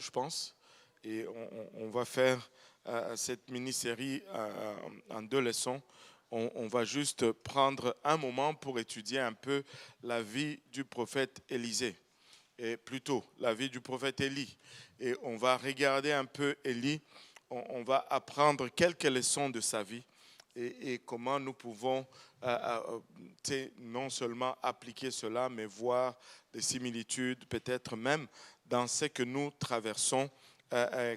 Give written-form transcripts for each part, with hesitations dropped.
je pense. Et on va faire cette mini-série en 2 leçons. On va juste prendre un moment pour étudier un peu la vie du prophète Élisée, et plutôt la vie du prophète Élie. Et on va regarder un peu Élie, on va apprendre quelques leçons de sa vie et comment nous pouvons non seulement appliquer cela, mais voir des similitudes, peut-être même dans ce que nous traversons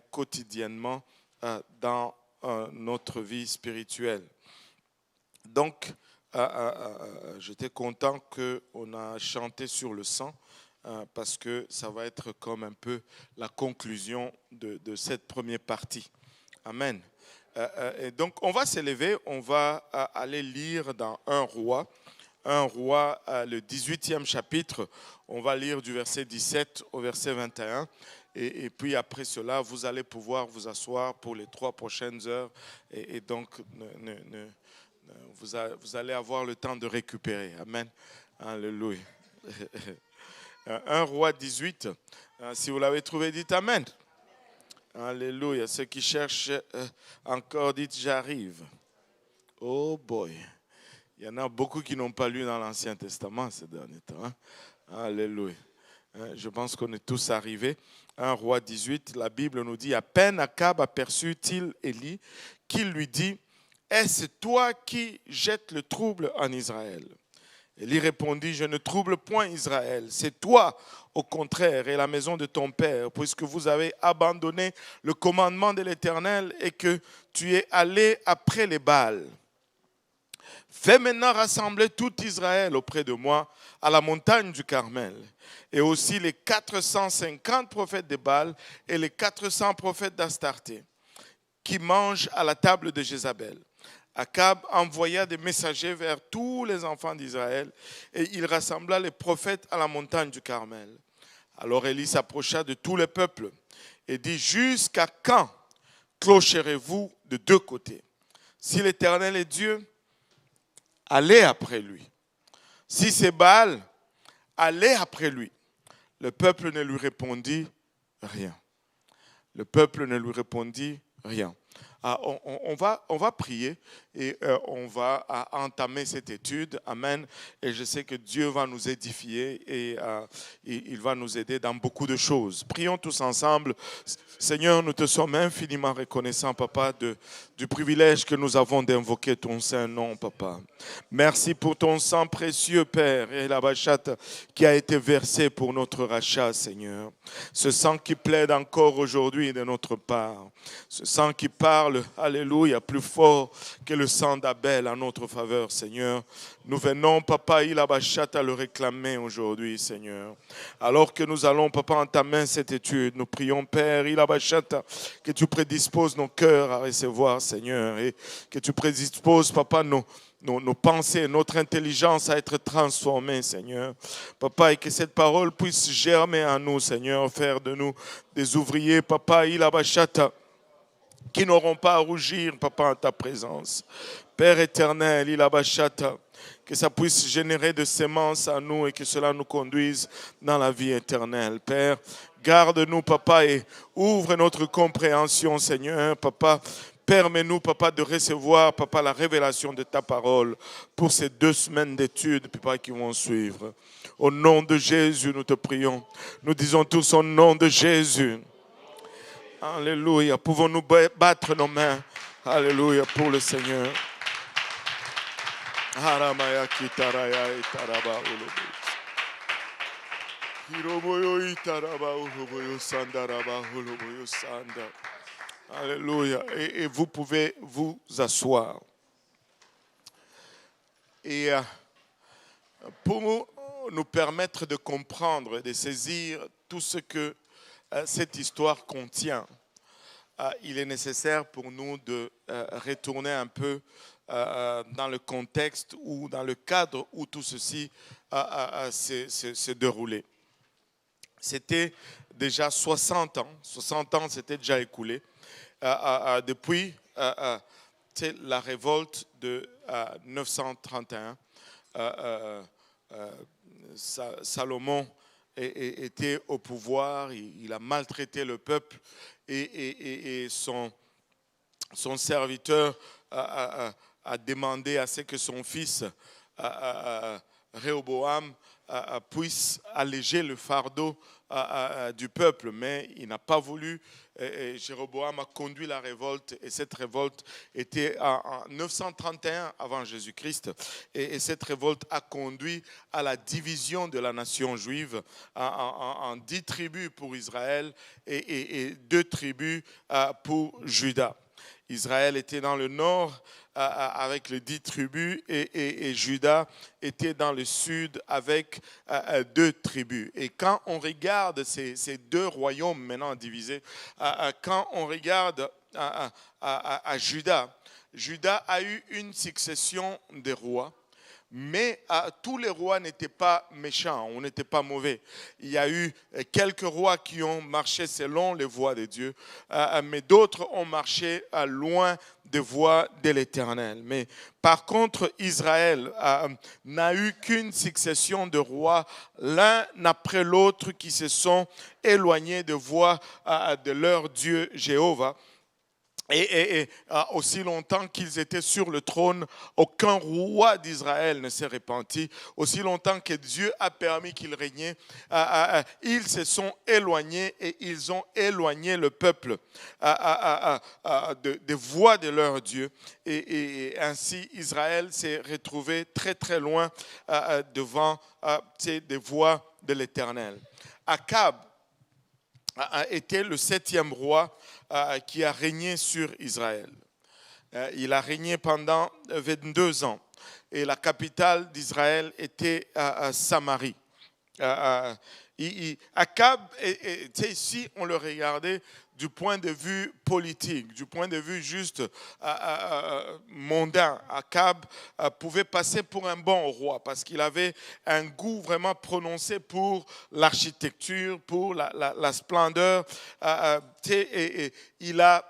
quotidiennement dans notre vie spirituelle. Donc, j'étais content qu'on a chanté sur le sang parce que ça va être comme un peu la conclusion de cette première partie. Amen. Et donc, on va s'élever, on va aller lire dans 1 Roi, le 18e chapitre. On va lire du verset 17 au verset 21. Et puis après cela, vous allez pouvoir vous asseoir pour les 3 prochaines heures. Et donc, vous allez avoir le temps de récupérer. Amen. Alléluia. 1 Roi 18. Si vous l'avez trouvé, dites Amen. Alléluia. Ceux qui cherchent encore, dites j'arrive. Oh boy. Il y en a beaucoup qui n'ont pas lu dans l'Ancien Testament ces derniers temps. Alléluia. Je pense qu'on est tous arrivés. 1 Roi 18, la Bible nous dit, à peine Akab aperçut-il Élie, qu'il lui dit, est-ce toi qui jettes le trouble en Israël? Élie répondit, je ne trouble point Israël, c'est toi au contraire et la maison de ton père, puisque vous avez abandonné le commandement de l'Éternel et que tu es allé après les Baals. Fais maintenant rassembler tout Israël auprès de moi à la montagne du Carmel, et aussi les 450 prophètes de Baal et les 400 prophètes d'Astarté, qui mangent à la table de Jézabel. Akab envoya des messagers vers tous les enfants d'Israël et il rassembla les prophètes à la montagne du Carmel. Alors Élie s'approcha de tout le peuple et dit, jusqu'à quand clocherez-vous de 2 côtés? Si l'Éternel est Dieu, allez après lui. Si c'est Baal, allez après lui. Le peuple ne lui répondit rien. Le peuple ne lui répondit rien. On va prier et on va entamer cette étude. Amen. Et je sais que Dieu va nous édifier et il va nous aider dans beaucoup de choses. Prions tous ensemble. Seigneur, nous te sommes infiniment reconnaissants, Papa, du privilège que nous avons d'invoquer ton saint nom, Papa. Merci pour ton sang précieux, Père, et la bachate qui a été versée pour notre rachat, Seigneur. Ce sang qui plaide encore aujourd'hui de notre part. Ce sang qui parle, alléluia, plus fort que le sang d'Abel en notre faveur, Seigneur. Nous venons, Papa, il a bachate à le réclamer aujourd'hui, Seigneur. Alors que nous allons, Papa, entamer cette étude, nous prions, Père, il a bachate, que tu prédisposes nos cœurs à recevoir, Seigneur, et que tu prédisposes, Papa, nos pensées, notre intelligence à être transformée, Seigneur. Papa, et que cette parole puisse germer en nous, Seigneur, faire de nous des ouvriers, Papa, il a bachata, qui n'auront pas à rougir, Papa, en ta présence. Père éternel, il a bachata, que ça puisse générer de semences en nous et que cela nous conduise dans la vie éternelle. Père, garde-nous, Papa, et ouvre notre compréhension, Seigneur, Papa. Permets-nous, Papa, de recevoir, Papa, la révélation de ta parole pour ces 2 semaines d'études, Papa, qui vont suivre. Au nom de Jésus, nous te prions. Nous disons tous au nom de Jésus. Alléluia. Pouvons-nous battre nos mains? Alléluia pour le Seigneur. Haramaya kitaraya itaraba ulubu. Hiroboyo itaraba ulubu sandaraba ulubu sanda. Alléluia. Et vous pouvez vous asseoir. Et pour nous permettre de comprendre, de saisir tout ce que cette histoire contient, il est nécessaire pour nous de retourner un peu dans le contexte ou dans le cadre où tout ceci s'est déroulé. C'était déjà 60 ans. 60 ans s'étaient déjà écoulés depuis la révolte de 931. Salomon était au pouvoir, il a maltraité le peuple et son serviteur a demandé à ce que son fils Réhoboam puisse alléger le fardeau du peuple, mais il n'a pas voulu. Jéroboam a conduit la révolte et cette révolte était en 931 avant Jésus-Christ et cette révolte a conduit à la division de la nation juive en 10 tribus pour Israël et 2 tribus pour Juda. Israël était dans le nord avec les 10 tribus et Juda était dans le sud avec 2 tribus. Et quand on regarde ces 2 royaumes maintenant divisés, quand on regarde à Juda, Juda a eu une succession de rois. Mais tous les rois n'étaient pas méchants, on n'était pas mauvais. Il y a eu quelques rois qui ont marché selon les voies de Dieu, mais d'autres ont marché loin des voies de l'Éternel. Mais par contre, Israël n'a eu qu'une succession de rois, l'un après l'autre, qui se sont éloignés de voies de leur Dieu Jéhovah. Et aussi longtemps qu'ils étaient sur le trône, aucun roi d'Israël ne s'est repenti. Aussi longtemps que Dieu a permis qu'ils régnaient, ils se sont éloignés et ils ont éloigné le peuple des voies de leur Dieu. Et ainsi, Israël s'est retrouvé très très loin devant des voies de l'Éternel. Akab a été le 7e roi qui a régné sur Israël. Il a régné pendant 22 ans et la capitale d'Israël était Samarie. Akab, si on le regardait du point de vue politique, du point de vue juste mondain, Akab pouvait passer pour un bon roi parce qu'il avait un goût vraiment prononcé pour l'architecture, pour la splendeur. Et il a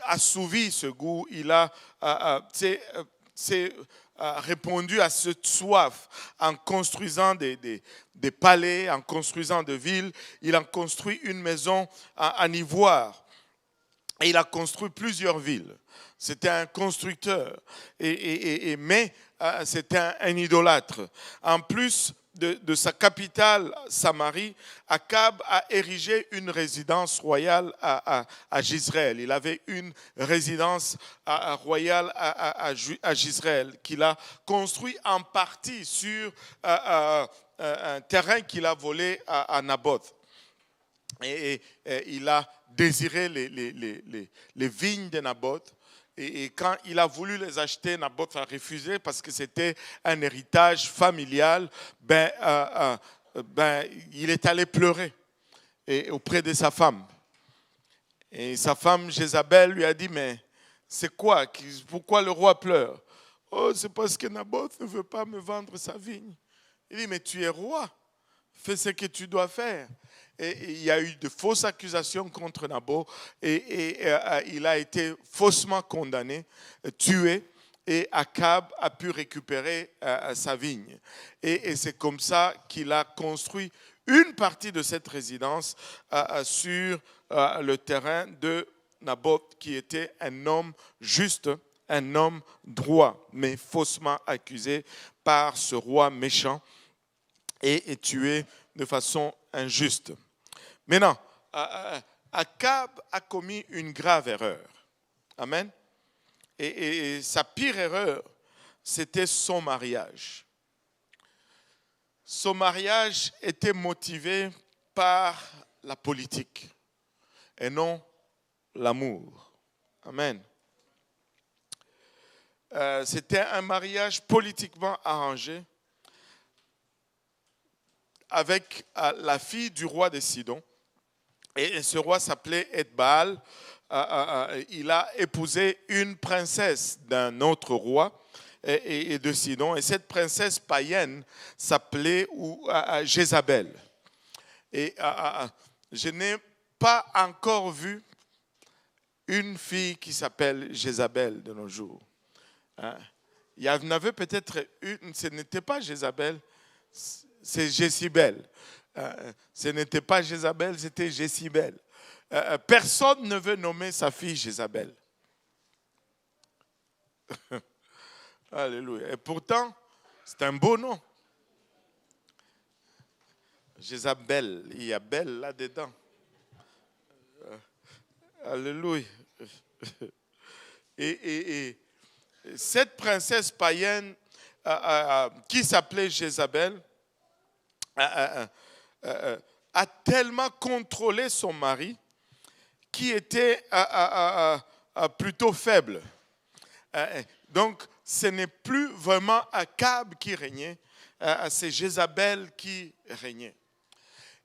assouvi ce goût, il a répondu à cette soif en construisant des palais, en construisant des villes. Il a construit une maison en ivoire et il a construit plusieurs villes. C'était un constructeur, mais c'était un idolâtre. En plus de sa capitale, Samarie, Akab a érigé une résidence royale à Jezreel. Il avait une résidence royale à Jezreel qu'il a construit en partie sur un terrain qu'il a volé à Naboth. Et il a désiré les vignes de Naboth. Et quand il a voulu les acheter, Naboth a refusé parce que c'était un héritage familial. Il est allé pleurer auprès de sa femme. Et sa femme, Jézabel, lui a dit, mais c'est quoi? Pourquoi le roi pleure? Oh, c'est parce que Naboth ne veut pas me vendre sa vigne. Il dit, mais tu es roi. Fais ce que tu dois faire. Et il y a eu de fausses accusations contre Naboth et il a été faussement condamné, tué, et Akab a pu récupérer sa vigne. Et c'est comme ça qu'il a construit une partie de cette résidence sur le terrain de Naboth, qui était un homme juste, un homme droit, mais faussement accusé par ce roi méchant et tué de façon injuste. Maintenant, Akab a commis une grave erreur. Amen. Et sa pire erreur, c'était son mariage. Son mariage était motivé par la politique et non l'amour. Amen. C'était un mariage politiquement arrangé avec la fille du roi de Sidon. Et ce roi s'appelait Ethbaal. Il a épousé une princesse d'un autre roi et de Sidon. Et cette princesse païenne s'appelait Jézabel. Et je n'ai pas encore vu une fille qui s'appelle Jézabel de nos jours. Il y en avait peut-être une, ce n'était pas Jézabel, c'est Jézibel. Ce n'était pas Jézabel, c'était Jézibel. Personne ne veut nommer sa fille Jézabel. Alléluia. Et pourtant, c'est un beau nom. Jézabel, il y a belle là-dedans. Alléluia. Et cette princesse païenne qui s'appelait Jézabel a tellement contrôlé son mari qui était plutôt faible. Donc, ce n'est plus vraiment Akab qui régnait, c'est Jézabel qui régnait.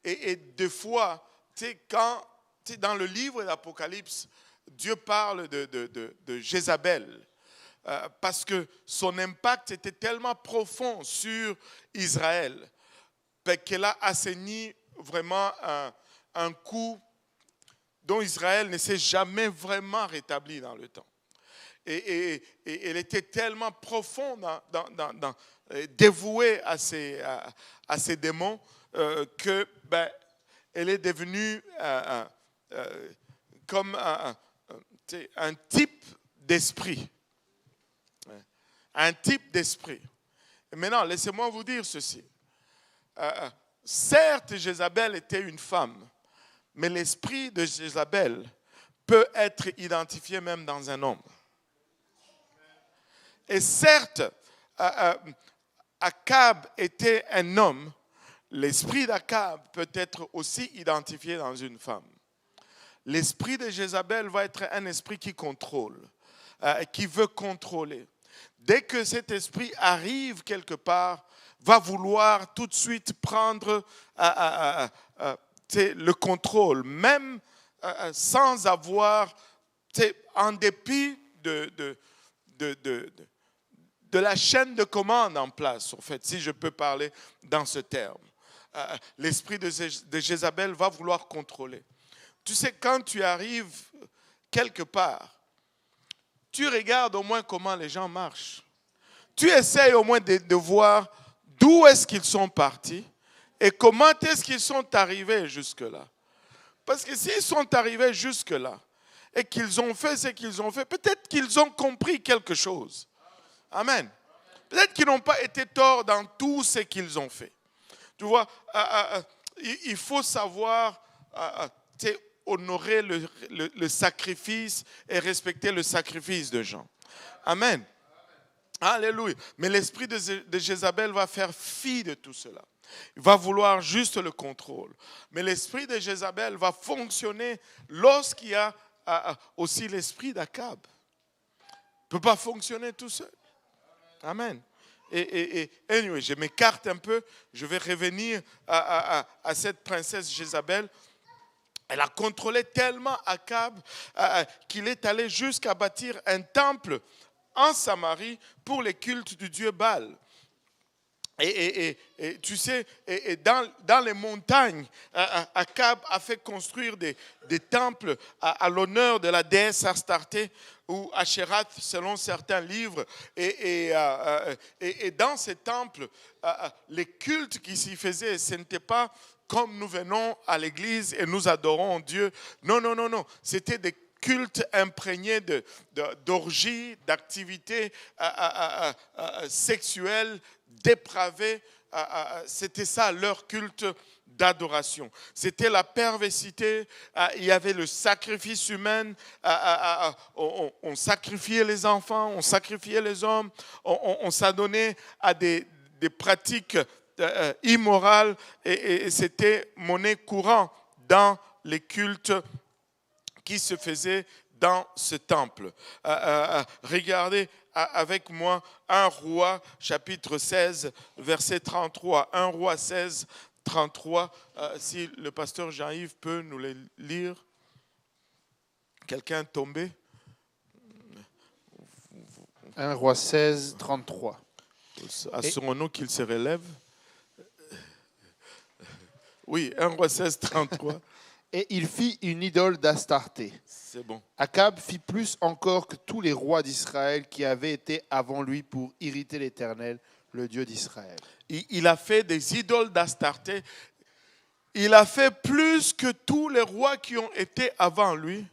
Et des fois, quand dans le livre d'Apocalypse, Dieu parle de Jézabel parce que son impact était tellement profond sur Israël qu'elle a assaini vraiment un coup dont Israël ne s'est jamais vraiment rétabli dans le temps. Et elle était tellement profonde, dévouée à ces démons que elle est devenue comme un type d'esprit. Un type d'esprit. Et maintenant, laissez-moi vous dire ceci. Certes, Jézabel était une femme, mais l'esprit de Jézabel peut être identifié même dans un homme. Et certes, Akab était un homme, l'esprit d'Akab peut être aussi identifié dans une femme. L'esprit de Jézabel va être un esprit qui contrôle, qui veut contrôler. Dès que cet esprit arrive quelque part, va vouloir tout de suite prendre le contrôle, même sans avoir, en dépit de la chaîne de commande en place, en fait, si je peux parler dans ce terme. L'esprit de Jézabel va vouloir contrôler. Tu sais, quand tu arrives quelque part, tu regardes au moins comment les gens marchent. Tu essayes au moins de voir d'où est-ce qu'ils sont partis et comment est-ce qu'ils sont arrivés jusque-là. Parce que s'ils sont arrivés jusque-là et qu'ils ont fait ce qu'ils ont fait, peut-être qu'ils ont compris quelque chose. Amen. Peut-être qu'ils n'ont pas été torts dans tout ce qu'ils ont fait. Tu vois, il faut savoir honorer le sacrifice et respecter le sacrifice de gens. Amen. Alléluia. Mais l'esprit de Jézabel va faire fi de tout cela. Il va vouloir juste le contrôle. Mais l'esprit de Jézabel va fonctionner lorsqu'il y a aussi l'esprit d'Akab. Il ne peut pas fonctionner tout seul. Amen. Et anyway, je m'écarte un peu. Je vais revenir à cette princesse Jézabel. Elle a contrôlé tellement Akab qu'il est allé jusqu'à bâtir un temple en Samarie pour les cultes du dieu Baal. Et tu sais, dans les montagnes, Akab a fait construire des temples à l'honneur de la déesse Astarté ou Ashérath selon certains livres. Et dans ces temples, les cultes qui s'y faisaient, ce n'était pas comme nous venons à l'église et nous adorons Dieu. Non. C'était des cultes imprégnés d'orgies, d'activités sexuelles dépravées. C'était ça leur culte d'adoration. C'était la perversité, il y avait le sacrifice humain, on sacrifiait les enfants, on sacrifiait les hommes, on s'adonnait à des pratiques immorales et c'était monnaie courante dans les cultes qui se faisaient dans ce temple. Regardez avec moi 1 Roi chapitre 16 verset 33. 1 Roi 16 33. Si le pasteur Jean-Yves peut nous les lire. Quelqu'un tombé? 1 Roi 16 33. Assurons-nous qu'il se relève. Oui, 1 Roi 16 33. Et il fit une idole d'Astarté. C'est bon. Akab fit plus encore que tous les rois d'Israël qui avaient été avant lui pour irriter l'Éternel, le Dieu d'Israël. Il a fait des idoles d'Astarté. il a fait plus que tous les rois qui ont été avant lui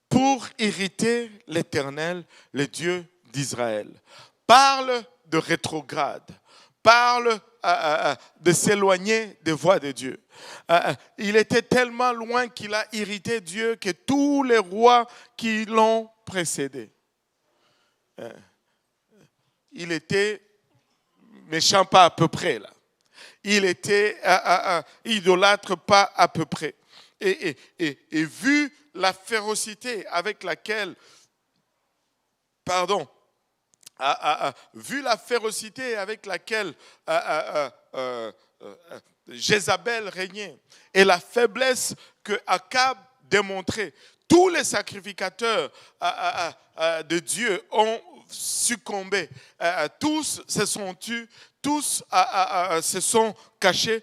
pour irriter l'Éternel, le Dieu d'Israël. Parle de rétrograde, parle de s'éloigner des voies de Dieu. Il était tellement loin qu'il a irrité Dieu que tous les rois qui l'ont précédé. Il était méchant pas à peu près là. Il était idolâtre pas à peu près. Et vu la férocité avec laquelle, vu la férocité avec laquelle Jézabel régnait et la faiblesse que Akab démontrait, tous les sacrificateurs de Dieu ont succombé. Tous se sont tus, tous se sont cachés.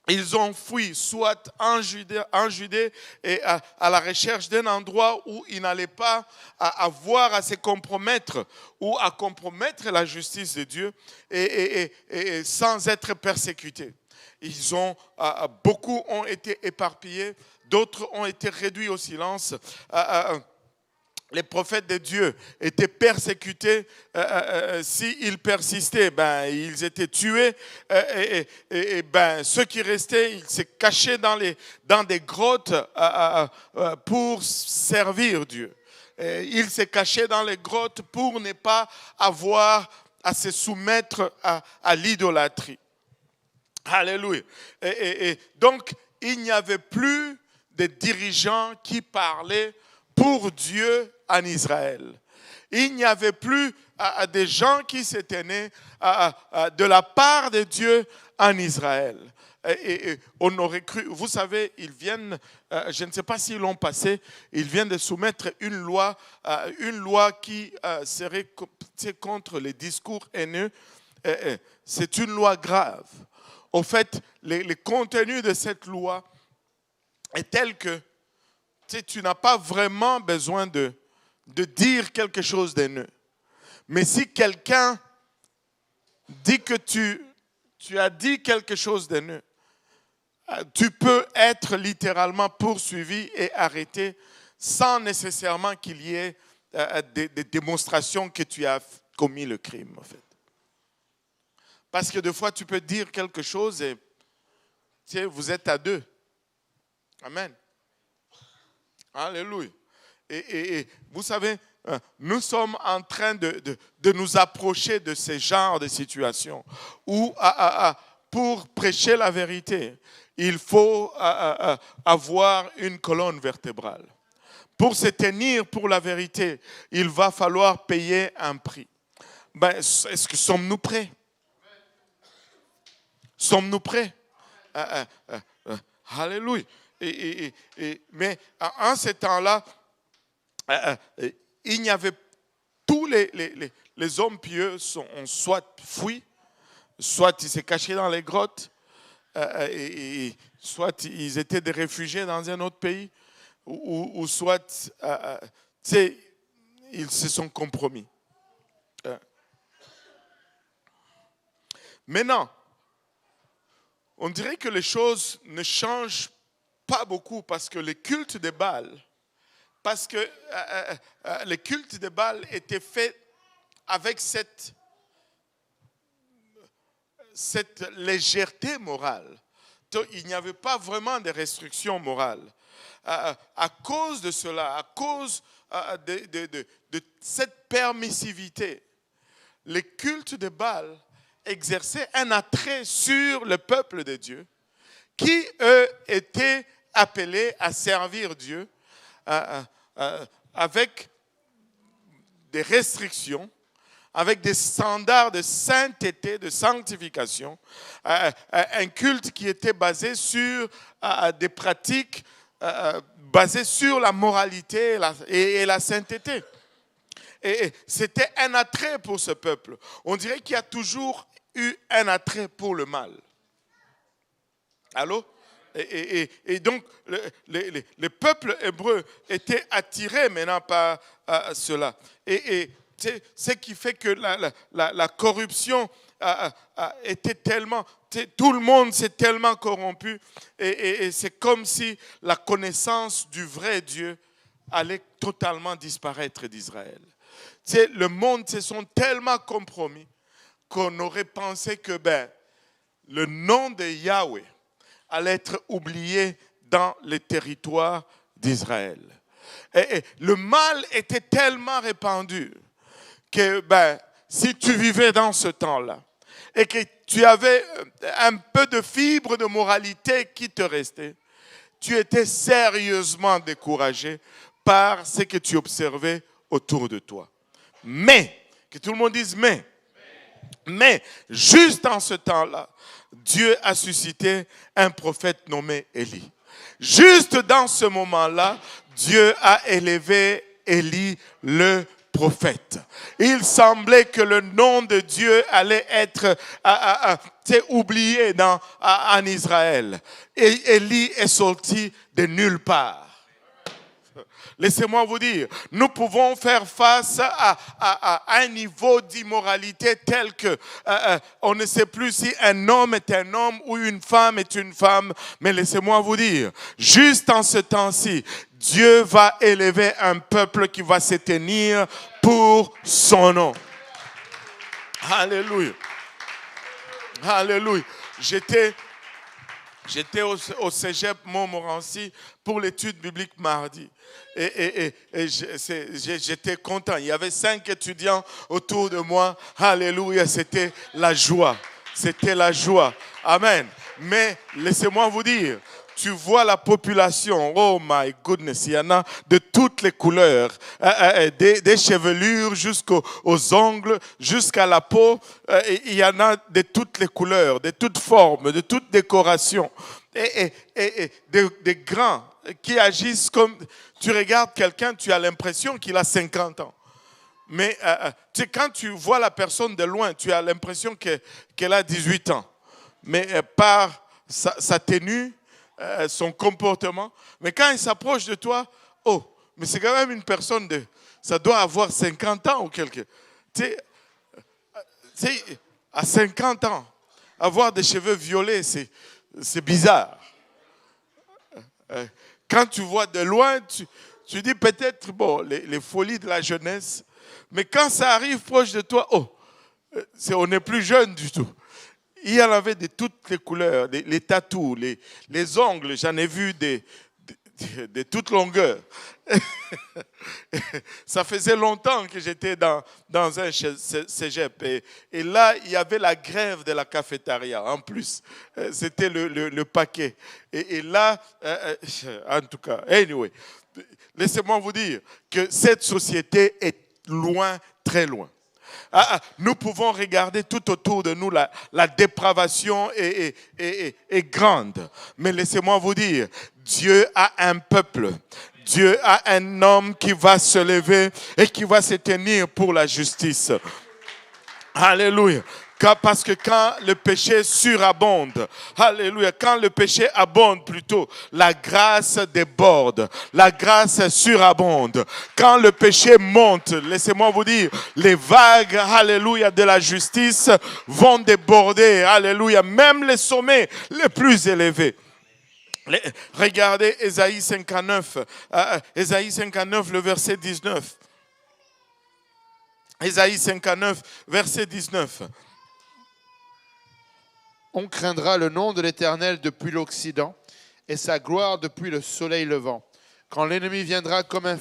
Ils ont fui, soit en Judée et à la recherche d'un endroit où ils n'allaient pas avoir à se compromettre ou à compromettre la justice de Dieu et sans être persécutés. Beaucoup ont été éparpillés, d'autres ont été réduits au silence. Les prophètes de Dieu étaient persécutés. S'ils persistaient, ils étaient tués. Ceux qui restaient, ils se cachaient dans des grottes pour servir Dieu. Ils se cachaient dans les grottes pour ne pas avoir à se soumettre à l'idolâtrie. Alléluia. Donc, il n'y avait plus de dirigeants qui parlaient pour Dieu en Israël. Il n'y avait plus des gens qui se tenaient de la part de Dieu en Israël. Et on aurait cru, vous savez, ils viennent, je ne sais pas s'ils l'ont passé, ils viennent de soumettre une loi qui serait contre les discours haineux. C'est une loi grave. Au fait, le contenu de cette loi est tel que tu n'as pas vraiment besoin de dire quelque chose d'haineux. Mais si quelqu'un dit que tu as dit quelque chose d'haineux, tu peux être littéralement poursuivi et arrêté sans nécessairement qu'il y ait des démonstrations que tu as commis le crime, en fait. Parce que des fois, tu peux dire quelque chose et vous êtes à deux. Amen. Alléluia. Et vous savez, nous sommes en train de nous approcher de ce genre de situation où, pour prêcher la vérité, il faut avoir une colonne vertébrale. Pour se tenir pour la vérité, il va falloir payer un prix. Est-ce que sommes-nous prêts? Sommes-nous prêts? Alléluia. Mais en ce temps-là, il n'y avait tous les hommes pieux ont soit fui, soit ils se cachaient dans les grottes, soit ils étaient des réfugiés dans un autre pays, ou soit ils se sont compromis. Maintenant, on dirait que les choses ne changent pas beaucoup parce que le culte de Baal, le culte de Baal était fait avec cette légèreté morale. Il n'y avait pas vraiment de restrictions morales. À cause de cela, à cause de cette permissivité, le culte de Baal exerçait un attrait sur le peuple de Dieu qui, eux, étaient appelés à servir Dieu avec des restrictions, avec des standards de sainteté, de sanctification, un culte qui était basé sur des pratiques basées sur la moralité et la sainteté. Et c'était un attrait pour ce peuple. On dirait qu'il y a toujours eu un attrait pour le mal. Allô? Et donc, le peuple hébreu était attiré maintenant par cela. Et ce qui fait que la corruption était tellement... Tout le monde s'est tellement corrompu et c'est comme si la connaissance du vrai Dieu allait totalement disparaître d'Israël. Le monde se sont tellement compromis qu'on aurait pensé que le nom de Yahweh allait être oublié dans les territoires d'Israël. Et le mal était tellement répandu que si tu vivais dans ce temps-là et que tu avais un peu de fibre de moralité qui te restait, tu étais sérieusement découragé par ce que tu observais autour de toi. Mais, que tout le monde dise mais, juste en ce temps-là, Dieu a suscité un prophète nommé Élie. Juste dans ce moment-là, Dieu a élevé Élie le prophète. Il semblait que le nom de Dieu allait être oublié en Israël. Et Élie est sorti de nulle part. Laissez-moi vous dire, nous pouvons faire face à un niveau d'immoralité tel que on ne sait plus si un homme est un homme ou une femme est une femme. Mais laissez-moi vous dire, juste en ce temps-ci, Dieu va élever un peuple qui va se tenir pour son nom. Alléluia. Alléluia. J'étais au Cégep Montmorency pour l'étude biblique mardi. Et j'étais content. Il y avait 5 étudiants autour de moi. Alléluia, c'était la joie. C'était la joie. Amen. Mais laissez-moi vous dire, tu vois la population, oh my goodness, il y en a de toutes les couleurs, des chevelures jusqu'aux ongles, jusqu'à la peau, il y en a de toutes les couleurs, de toutes formes, de toutes décorations, et des grands qui agissent comme, tu regardes quelqu'un, tu as l'impression qu'il a 50 ans. Mais quand tu vois la personne de loin, tu as l'impression qu'elle a 18 ans. Mais par sa tenue, son comportement. Mais quand il s'approche de toi, oh, mais c'est quand même une personne ça doit avoir 50 ans ou quelque. Tu sais, à 50 ans, avoir des cheveux violets, c'est bizarre. Quand tu vois de loin, tu dis peut-être, bon, les folies de la jeunesse. Mais quand ça arrive proche de toi, oh, on n'est plus jeune du tout. Il y en avait de toutes les couleurs, les tatous, les ongles, j'en ai vu de toute longueur. Ça faisait longtemps que j'étais dans un cégep. Et là, il y avait la grève de la cafétéria en plus. C'était le paquet. Et là, en tout cas, anyway, laissez-moi vous dire que cette société est loin, très loin. Nous pouvons regarder tout autour de nous, la dépravation est grande. Mais laissez-moi vous dire, Dieu a un peuple. Dieu a un homme qui va se lever et qui va se tenir pour la justice. Alléluia. Parce que quand le péché surabonde, alléluia, quand le péché abonde plutôt, la grâce déborde, la grâce surabonde. Quand le péché monte, laissez-moi vous dire, les vagues, alléluia, de la justice vont déborder, alléluia, même les sommets les plus élevés. Regardez Ésaïe 59, le verset 19. Ésaïe 59, verset 19. On craindra le nom de l'Éternel depuis l'Occident et sa gloire depuis le soleil levant. Quand l'ennemi viendra comme un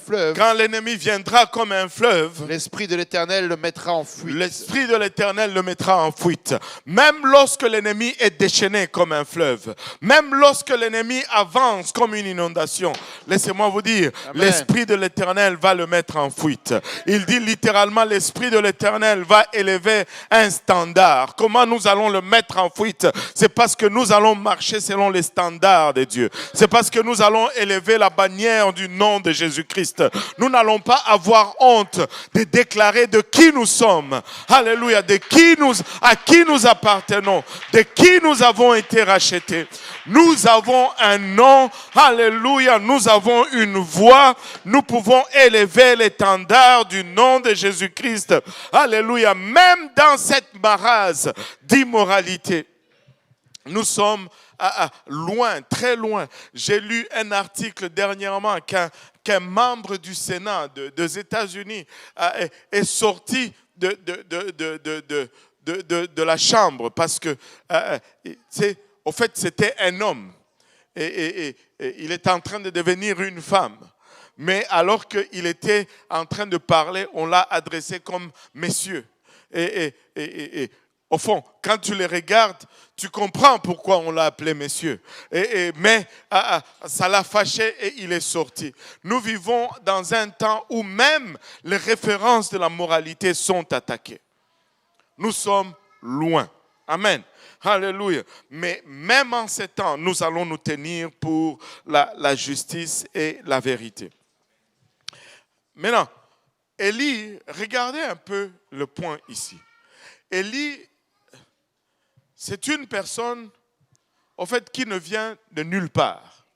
fleuve, l'Esprit de l'Éternel le mettra en fuite. L'Esprit de l'Éternel le mettra en fuite. Même lorsque l'ennemi est déchaîné comme un fleuve, même lorsque l'ennemi avance comme une inondation, laissez-moi vous dire, Amen. L'Esprit de l'Éternel va le mettre en fuite. Il dit littéralement, l'Esprit de l'Éternel va élever un standard. Comment nous allons le mettre en fuite? C'est parce que nous allons marcher selon les standards de Dieu. C'est parce que nous allons élever la bannière originaires du nom de Jésus-Christ. Nous n'allons pas avoir honte de déclarer de qui nous sommes. Alléluia, à qui nous appartenons, de qui nous avons été rachetés. Nous avons un nom, alléluia, nous avons une voix, nous pouvons élever l'étendard du nom de Jésus-Christ. Alléluia, même dans cette marase d'immoralité. Nous sommes loin, très loin. J'ai lu un article dernièrement qu'un membre du Sénat des États-Unis est sorti de la chambre parce que, au fait, c'était un homme et il était en train de devenir une femme. Mais alors qu'il était en train de parler, on l'a adressé comme monsieur. Et au fond, quand tu les regardes, tu comprends pourquoi on l'a appelé monsieur. Mais ça l'a fâché et il est sorti. Nous vivons dans un temps où même les références de la moralité sont attaquées. Nous sommes loin. Amen. Alléluia. Mais même en ces temps, nous allons nous tenir pour la justice et la vérité. Maintenant, Élie, regardez un peu le point ici. Élie, c'est une personne, en fait, qui ne vient de nulle part.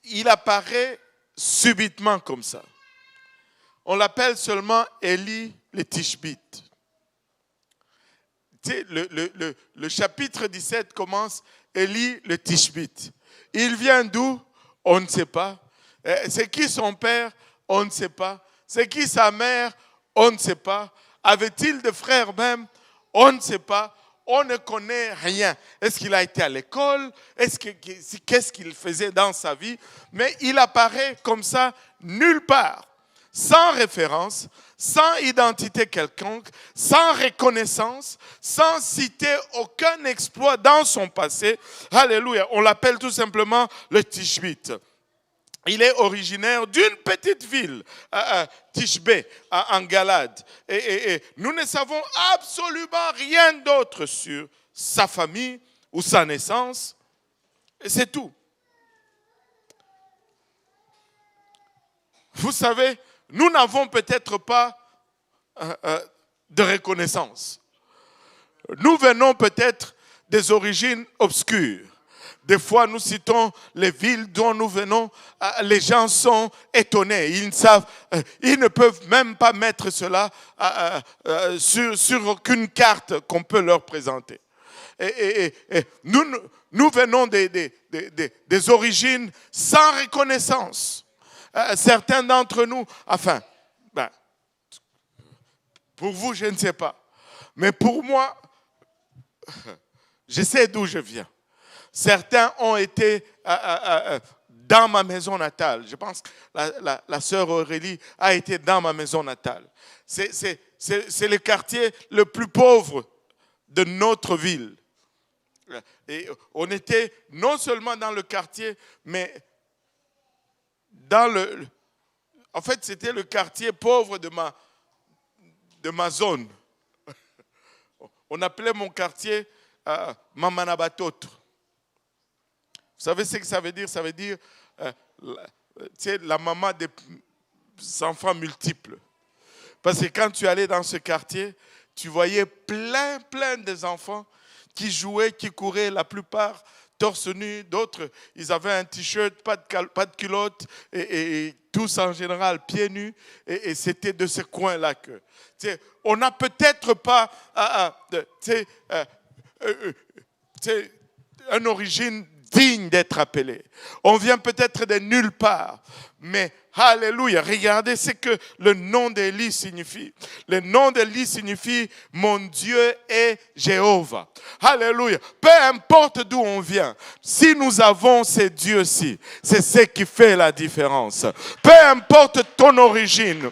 Il apparaît subitement comme ça. On l'appelle seulement Élie le Tishbite. Le chapitre 17 commence Élie le Tishbite. Il vient d'où? On ne sait pas. C'est qui son père? On ne sait pas. C'est qui sa mère? On ne sait pas. Avait-il des frères même? On ne sait pas. On ne connaît rien. Est-ce qu'il a été à l'école? Qu'est-ce qu'il faisait dans sa vie? Mais il apparaît comme ça nulle part, sans référence, sans identité quelconque, sans reconnaissance, sans citer aucun exploit dans son passé. Alléluia. On l'appelle tout simplement le Tishbite. Il est originaire d'une petite ville, Tishbé, en Galade. Et nous ne savons absolument rien d'autre sur sa famille ou sa naissance. Et c'est tout. Vous savez, nous n'avons peut-être pas de reconnaissance. Nous venons peut-être des origines obscures. Des fois, nous citons les villes dont nous venons. Les gens sont étonnés. Ils ne peuvent même pas mettre cela sur aucune carte qu'on peut leur présenter. Et nous venons des origines sans reconnaissance. Certains d'entre nous, pour vous, je ne sais pas. Mais pour moi, je sais d'où je viens. Certains ont été dans ma maison natale. Je pense que la sœur Aurélie a été dans ma maison natale. C'est le quartier le plus pauvre de notre ville. Et on était non seulement dans le quartier, mais en fait, c'était le quartier pauvre de ma zone. On appelait mon quartier Mamanabatoto. Vous savez ce que ça veut dire? Ça veut dire la maman des enfants multiples. Parce que quand tu allais dans ce quartier, tu voyais plein des enfants qui jouaient, qui couraient, la plupart torse nu, d'autres, ils avaient un t-shirt, pas de culotte, et tous en général pieds nus, et c'était de ce coin-là que... on n'a peut-être pas une origine digne d'être appelé. On vient peut-être de nulle part, mais alléluia, regardez ce que le nom d'Élie signifie. Le nom d'Élie signifie « Mon Dieu est Jéhovah ». Alléluia. Peu importe d'où on vient, si nous avons ces dieux-ci, c'est ce qui fait la différence. Peu importe ton origine,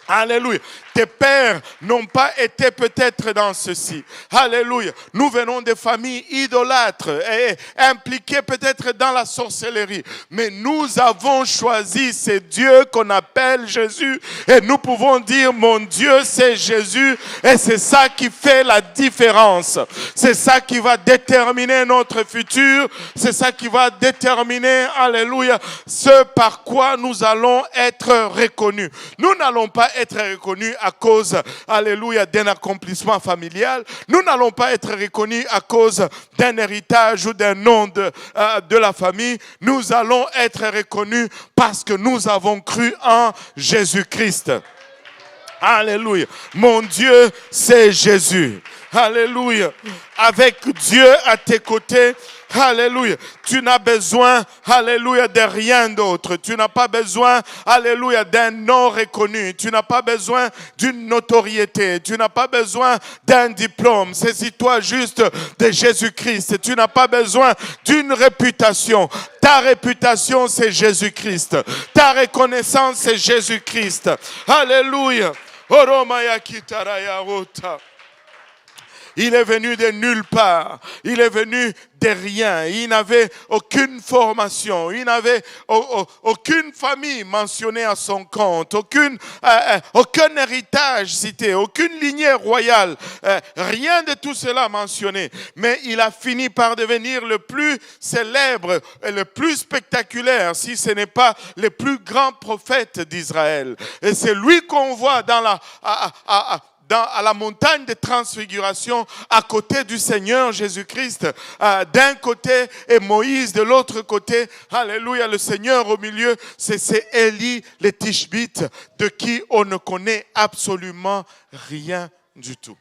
alléluia. tes pères n'ont pas été peut-être dans ceci. Alléluia. Nous venons de familles idolâtres et impliquées peut-être dans la sorcellerie. Mais nous avons choisi ce Dieu qu'on appelle Jésus. Et nous pouvons dire, mon Dieu, c'est Jésus. Et c'est ça qui fait la différence. C'est ça qui va déterminer notre futur. C'est ça qui va déterminer, alléluia, ce par quoi nous allons être reconnus. Nous n'allons pas être reconnus à cause, alléluia, d'un accomplissement familial. Nous n'allons pas être reconnus à cause d'un héritage ou d'un nom de la famille. Nous allons être reconnus parce que nous avons cru en Jésus-Christ. Alléluia. Mon Dieu, c'est Jésus. Alléluia. Avec Dieu à tes côtés, alléluia, tu n'as besoin, alléluia, de rien d'autre. Tu n'as pas besoin, alléluia, d'un nom reconnu. Tu n'as pas besoin d'une notoriété. Tu n'as pas besoin d'un diplôme. Saisis-toi juste de Jésus-Christ. Tu n'as pas besoin d'une réputation. Ta réputation, c'est Jésus-Christ. Ta reconnaissance, c'est Jésus-Christ. Alléluia. Il est venu de nulle part. Il est venu de rien. Il n'avait aucune formation. Il n'avait aucune famille mentionnée à son compte. Aucun héritage cité. Aucune lignée royale. Rien de tout cela mentionné. Mais il a fini par devenir le plus célèbre et le plus spectaculaire, si ce n'est pas le plus grand prophète d'Israël. Et c'est lui qu'on voit dans à la montagne de transfiguration, à côté du Seigneur Jésus-Christ, d'un côté et Moïse de l'autre côté. Alléluia, le Seigneur au milieu, c'est Élie le Tishbite, de qui on ne connaît absolument rien du tout.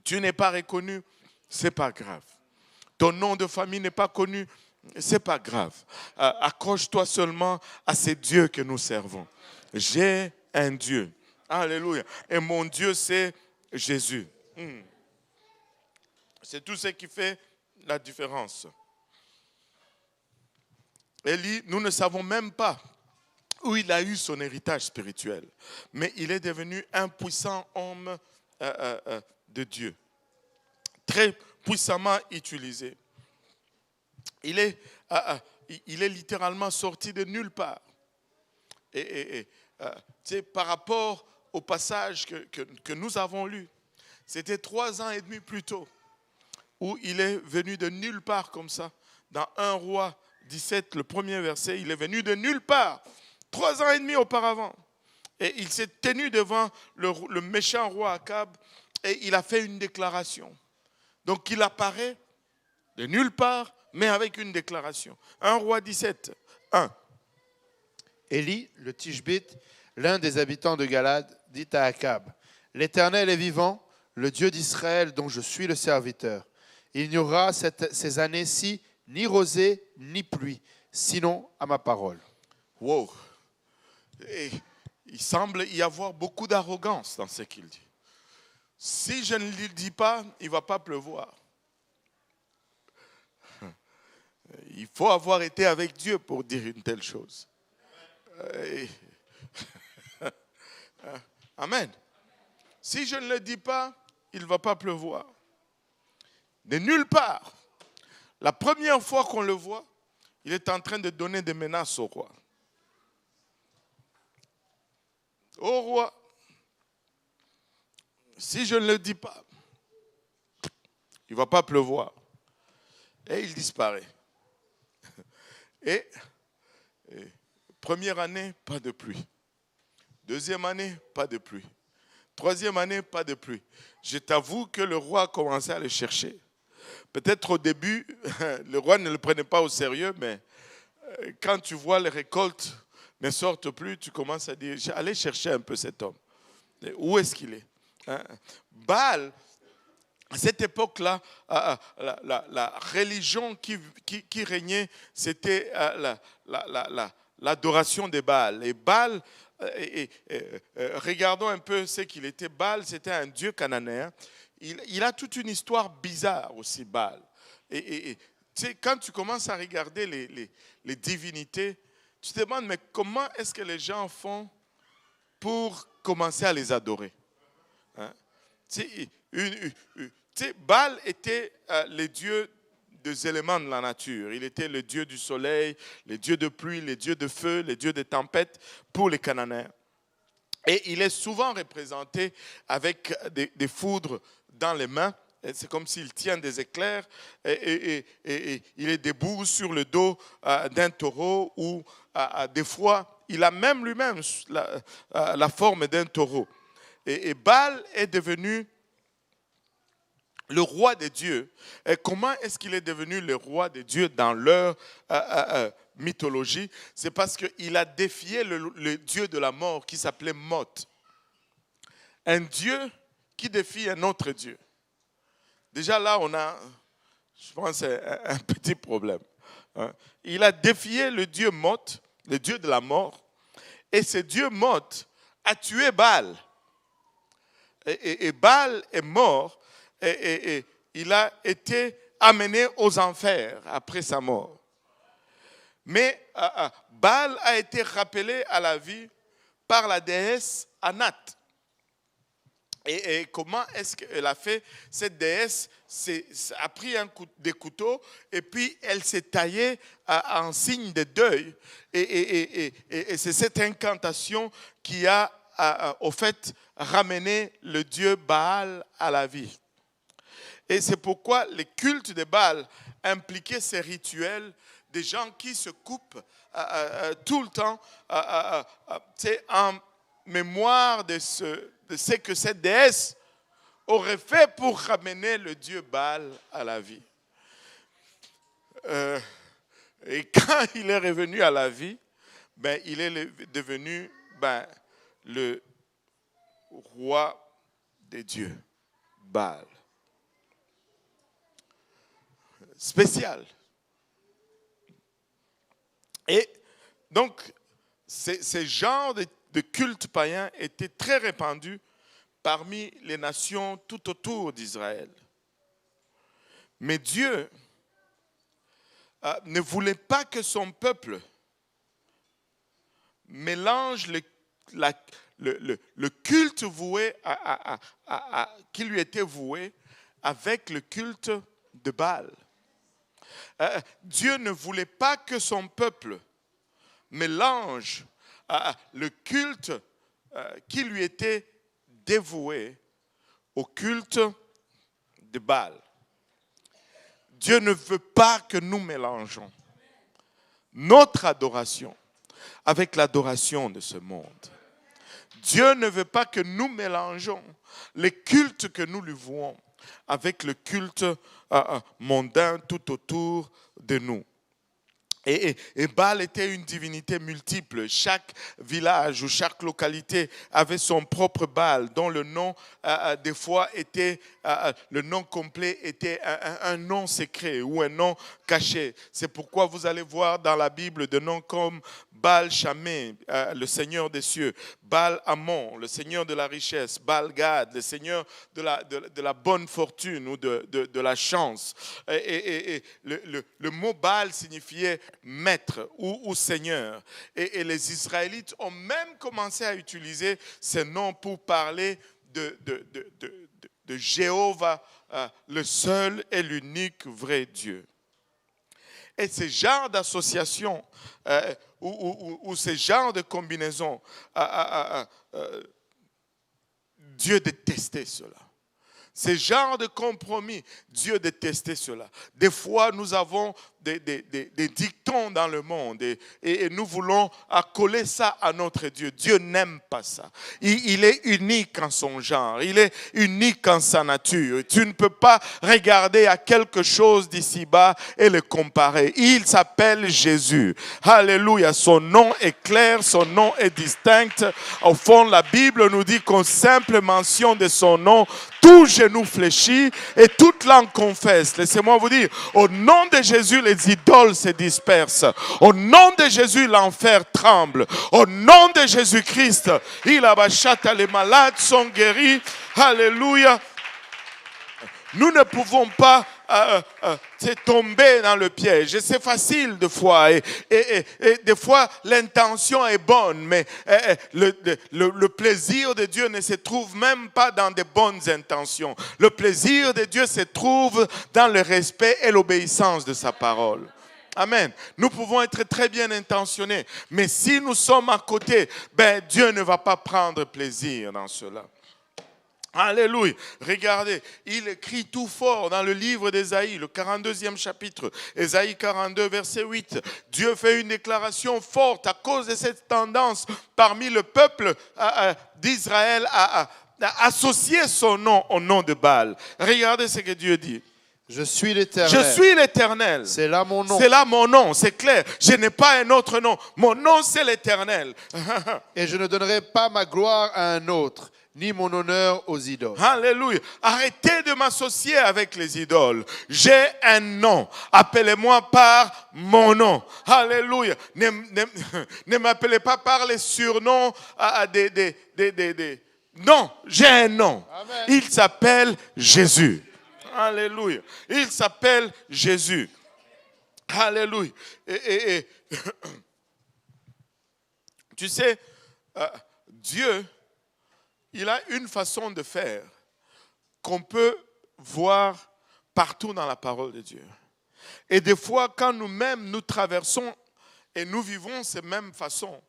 Tu n'es pas reconnu, c'est pas grave. Ton nom de famille n'est pas connu, c'est pas grave. Accroche-toi seulement à ces dieux que nous servons. J'ai un Dieu. Alléluia. Et mon Dieu, c'est Jésus. C'est tout ce qui fait la différence. Élie, nous ne savons même pas où il a eu son héritage spirituel. Mais il est devenu un puissant homme de Dieu. Très puissamment utilisé. Il est littéralement sorti de nulle part. Par rapport au passage que nous avons lu, c'était 3 ans et demi plus tôt, où il est venu de nulle part comme ça. Dans 1 Roi 17, le premier verset, il est venu de nulle part, 3 ans et demi auparavant. Et il s'est tenu devant le méchant roi Akab et il a fait une déclaration. Donc il apparaît de nulle part, mais avec une déclaration. 1 Roi 17, 1. Élie, le Tishbite, l'un des habitants de Galade, dit à Akab, « L'Éternel est vivant, le Dieu d'Israël dont je suis le serviteur. Il n'y aura ces années-ci ni rosée ni pluie, sinon à ma parole. » Wow. Et il semble y avoir beaucoup d'arrogance dans ce qu'il dit. Si je ne le dis pas, il ne va pas pleuvoir. Il faut avoir été avec Dieu pour dire une telle chose. Amen. Si je ne le dis pas, il ne va pas pleuvoir. De nulle part. La première fois qu'on le voit, il est en train de donner des menaces au roi. Au roi, si je ne le dis pas, il ne va pas pleuvoir. Et il disparaît. Et première année, pas de pluie. Deuxième année, pas de pluie. Troisième année, pas de pluie. Je t'avoue que le roi a commencé à le chercher. Peut-être au début, le roi ne le prenait pas au sérieux, mais quand tu vois les récoltes ne sortent plus, tu commences à dire, allez chercher un peu cet homme. Où est-ce qu'il est, Baal, à cette époque-là, la religion qui régnait, c'était l'adoration des Baal. Et Baal, regardons un peu ce qu'il était. Baal, c'était un dieu cananéen. Il a toute une histoire bizarre aussi, Baal. Et tu sais, quand tu commences à regarder les divinités, tu te demandes, mais comment est-ce que les gens font pour commencer à les adorer? Hein? Baal était le dieu des éléments de la nature. Il était le dieu du soleil, le dieu de pluie, le dieu de feu, le dieu des tempêtes pour les Cananéens. Et il est souvent représenté avec des foudres dans les mains. C'est comme s'il tient des éclairs et il est debout sur le dos d'un taureau ou des fois, il a même lui-même la forme d'un taureau. Et Baal est devenu le roi des dieux. Et comment est-ce qu'il est devenu le roi des dieux dans leur mythologie? C'est parce qu'il a défié le dieu de la mort qui s'appelait Mot. Un dieu qui défie un autre dieu. Déjà là, on a, je pense, un petit problème. Il a défié le dieu Mot, le dieu de la mort, et ce dieu Mot a tué Baal. Et Baal est mort, et il a été amené aux enfers après sa mort. Mais Baal a été rappelé à la vie par la déesse Anat. Et comment est-ce qu'elle a fait? Cette déesse a pris des couteaux et puis elle s'est taillée en signe de deuil. Et c'est cette incantation qui a, au fait, ramené le dieu Baal à la vie. Et c'est pourquoi le culte de Baal impliquait ces rituels des gens qui se coupent tout le temps en mémoire de ce que cette déesse aurait fait pour ramener le dieu Baal à la vie. Et quand il est revenu à la vie, il est devenu le roi des dieux, Baal. Spécial. Et donc, ce genre de culte païen était très répandu parmi les nations tout autour d'Israël. Mais Dieu ne voulait pas que son peuple mélange le culte voué qui lui était voué avec le culte de Baal. Dieu ne voulait pas que son peuple mélange le culte qui lui était dévoué au culte de Baal. Dieu ne veut pas que nous mélangeons notre adoration avec l'adoration de ce monde. Dieu ne veut pas que nous mélangeons les cultes que nous lui vouons avec le culte mondain tout autour de nous. Et Baal était une divinité multiple. Chaque village ou chaque localité avait son propre Baal, dont le nom, des fois, était, le nom complet était un nom secret ou un nom caché. C'est pourquoi vous allez voir dans la Bible des noms comme Baal Shamé, le Seigneur des cieux, Baal Amon, le Seigneur de la richesse, Baal Gad, le Seigneur de la bonne fortune ou de la chance. Et le mot Baal signifiait maître ou seigneur. Et les Israélites ont même commencé à utiliser ces noms pour parler de Jéhovah, le seul et l'unique vrai Dieu. Et ce genre d'association ou ce genre de combinaison, Dieu détestait cela. Ce genre de compromis, Dieu détestait cela. Des fois, nous avons des dictons dans le monde et nous voulons accoler ça à notre Dieu. Dieu n'aime pas ça. Il est unique en son genre. Il est unique en sa nature. Tu ne peux pas regarder à quelque chose d'ici-bas et le comparer. Il s'appelle Jésus. Alléluia. Son nom est clair, son nom est distinct. Au fond, la Bible nous dit qu'en simple mention de son nom, tout genou fléchit et toute langue confesse. Laissez-moi vous dire, au nom de Jésus, les idoles se dispersent. Au nom de Jésus, l'enfer tremble. Au nom de Jésus-Christ, les malades sont guéris. Alléluia. Nous ne pouvons pas tomber dans le piège. Et c'est facile des fois. Et des fois, l'intention est bonne, mais le plaisir de Dieu ne se trouve même pas dans de bonnes intentions. Le plaisir de Dieu se trouve dans le respect et l'obéissance de sa parole. Amen. Nous pouvons être très bien intentionnés, mais si nous sommes à côté, Dieu ne va pas prendre plaisir dans cela. Alléluia. Regardez, il écrit tout fort dans le livre d'Ésaïe, le 42e chapitre, Ésaïe 42, verset 8. Dieu fait une déclaration forte à cause de cette tendance parmi le peuple d'Israël à associer son nom au nom de Baal. Regardez ce que Dieu dit. Je suis l'Éternel. Je suis l'Éternel. C'est là mon nom. C'est là mon nom, c'est clair. Je n'ai pas un autre nom. Mon nom, c'est l'Éternel. Et je ne donnerai pas ma gloire à un autre, ni mon honneur aux idoles. Alléluia. Arrêtez de m'associer avec les idoles. J'ai un nom. Appelez-moi par mon nom. Alléluia. Ne m'appelez pas par les surnoms Non, j'ai un nom. Amen. Il s'appelle Jésus. Alléluia. Il s'appelle Jésus. Alléluia. Et tu sais, Dieu, il a une façon de faire qu'on peut voir partout dans la parole de Dieu. Et des fois, quand nous-mêmes nous traversons et nous vivons ces mêmes façons,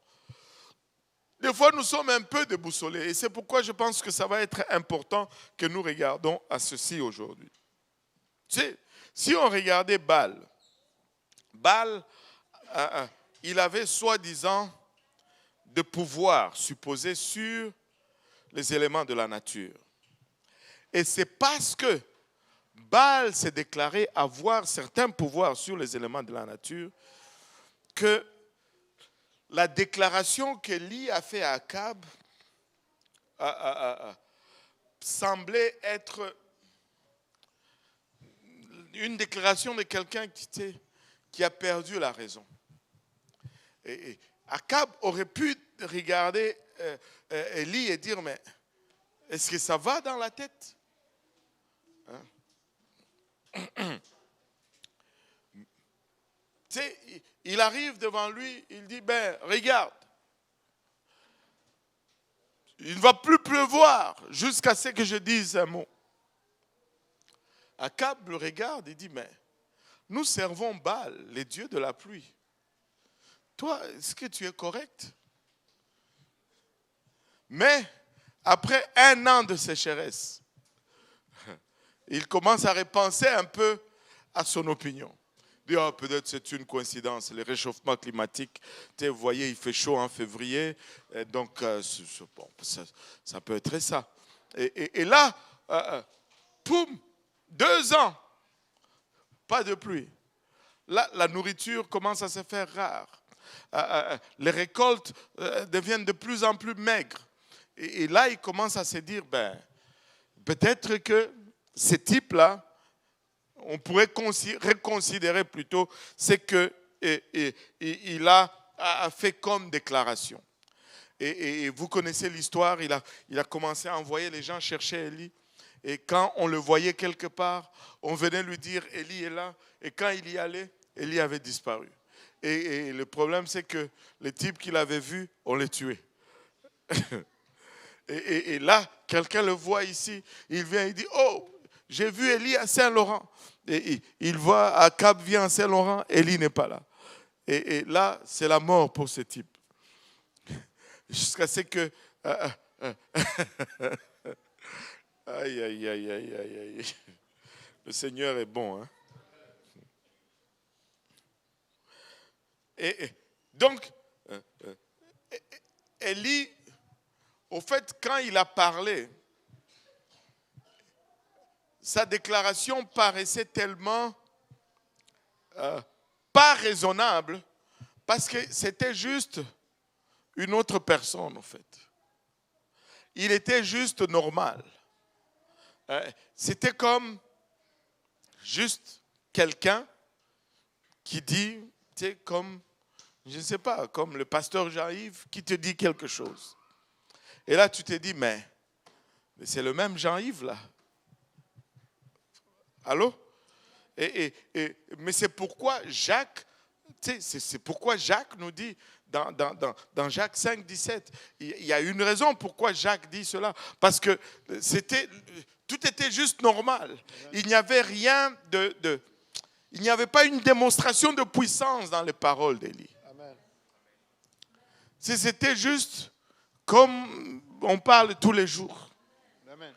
des fois nous sommes un peu déboussolés. Et c'est pourquoi je pense que ça va être important que nous regardons à ceci aujourd'hui. Tu sais, si on regardait Baal, il avait soi-disant de pouvoir supposé sur les éléments de la nature. Et c'est parce que Baal s'est déclaré avoir certains pouvoirs sur les éléments de la nature que la déclaration qu'Élie a faite à Akab semblait être une déclaration de quelqu'un qui a perdu la raison. Et Akab aurait pu regarder Élie et dire, mais est-ce que ça va dans la tête? Hein? Tu sais, il arrive devant lui, il dit, regarde, il ne va plus pleuvoir jusqu'à ce que je dise un mot. Akab le regarde et dit, mais nous servons Baal, les dieux de la pluie. Toi, est-ce que tu es correct? Mais après 1 an de sécheresse, il commence à repenser un peu à son opinion. Il dit, peut-être c'est une coïncidence, le réchauffement climatique. Vous voyez, il fait chaud en février, donc bon, ça peut être ça. Et là, poum, 2 ans, pas de pluie. Là, la nourriture commence à se faire rare. Les récoltes deviennent de plus en plus maigres. Et là, il commence à se dire, peut-être que ces types-là, on pourrait reconsidérer plutôt ce qu'il a fait comme déclaration. Et vous connaissez l'histoire, il a commencé à envoyer les gens chercher Élie. Et quand on le voyait quelque part, on venait lui dire, Élie est là. Et quand il y allait, Élie avait disparu. Et le problème, c'est que les types qu'il avait vus, on les tuait. et là, quelqu'un le voit ici, il vient, il dit, oh, j'ai vu Élie à Saint-Laurent. Et il voit Akab vient à Saint-Laurent, Élie n'est pas là. Et là, c'est la mort pour ce type. Jusqu'à ce que... Aïe, aïe, aïe, aïe, aïe, aïe. Le Seigneur est bon. Hein? Et donc, Élie, au fait, quand il a parlé, sa déclaration paraissait tellement pas raisonnable parce que c'était juste une autre personne, en fait. Il était juste normal. C'était comme juste quelqu'un qui dit, tu sais, comme, je ne sais pas, comme le pasteur Jean-Yves qui te dit quelque chose. Et là, tu te dis, mais c'est le même Jean-Yves là. Allô? Mais c'est pourquoi Jacques, c'est pourquoi Jacques nous dit dans Jacques 5, 17, il y a une raison pourquoi Jacques dit cela. Parce que tout était juste normal. Il n'y avait rien il n'y avait pas une démonstration de puissance dans les paroles d'Élie. C'était juste comme on parle tous les jours. Amen.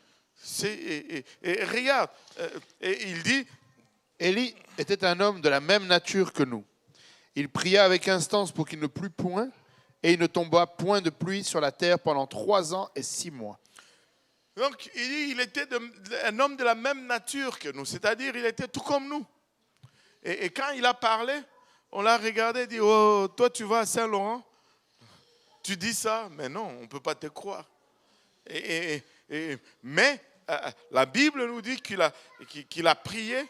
Et regarde, et il dit, Élie était un homme de la même nature que nous. Il pria avec instance pour qu'il ne plût point, et il ne tomba point de pluie sur la terre pendant 3 ans et 6 mois. Donc, il dit il était un homme de la même nature que nous, c'est-à-dire il était tout comme nous. Et quand il a parlé, on l'a regardé et dit, oh, toi tu vas à Saint-Laurent, tu dis ça, mais non, on ne peut pas te croire. Mais la Bible nous dit qu'il a prié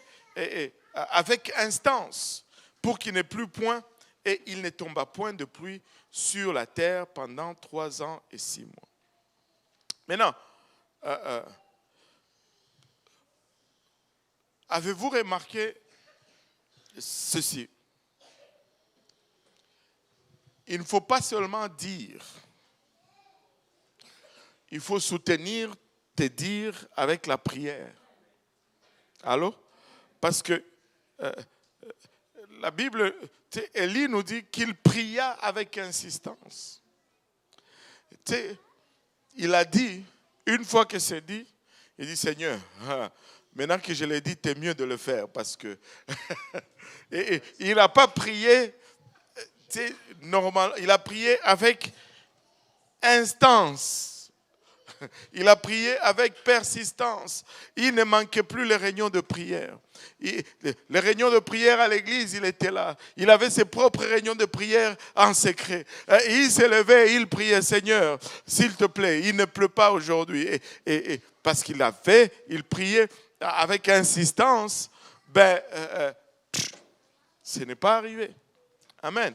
avec instance pour qu'il n'ait plus point, et il ne tomba point de pluie sur la terre pendant 3 ans et 6 mois. Maintenant, avez-vous remarqué ceci? Il ne faut pas seulement dire, il faut soutenir tes dires avec la prière. Allô? Parce que la Bible, Élie nous dit qu'il pria avec insistance. Il a dit, une fois que c'est dit, il dit, Seigneur, maintenant que je l'ai dit, c'est mieux de le faire. Parce que et il n'a pas prié normal, il a prié avec instance. Il a prié avec persistance. Il ne manquait plus les réunions de prière. Les réunions de prière à l'église, il était là. Il avait ses propres réunions de prière en secret. Et il s'est levé et il priait, Seigneur, s'il te plaît, il ne pleut pas aujourd'hui. Et parce qu'il a fait, il priait avec insistance, ce n'est pas arrivé. Amen.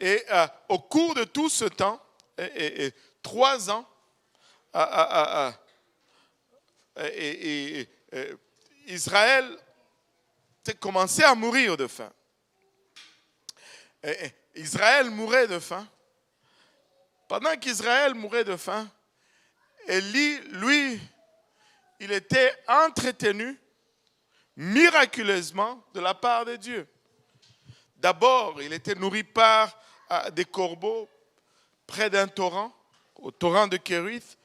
Et au cours de tout ce temps, 3 ans, Israël commençait à mourir de faim. Israël mourait de faim. Pendant qu'Israël mourait de faim, Élie, lui, il était entretenu miraculeusement de la part de Dieu. D'abord, il était nourri par des corbeaux près d'un torrent, au torrent de Kérith,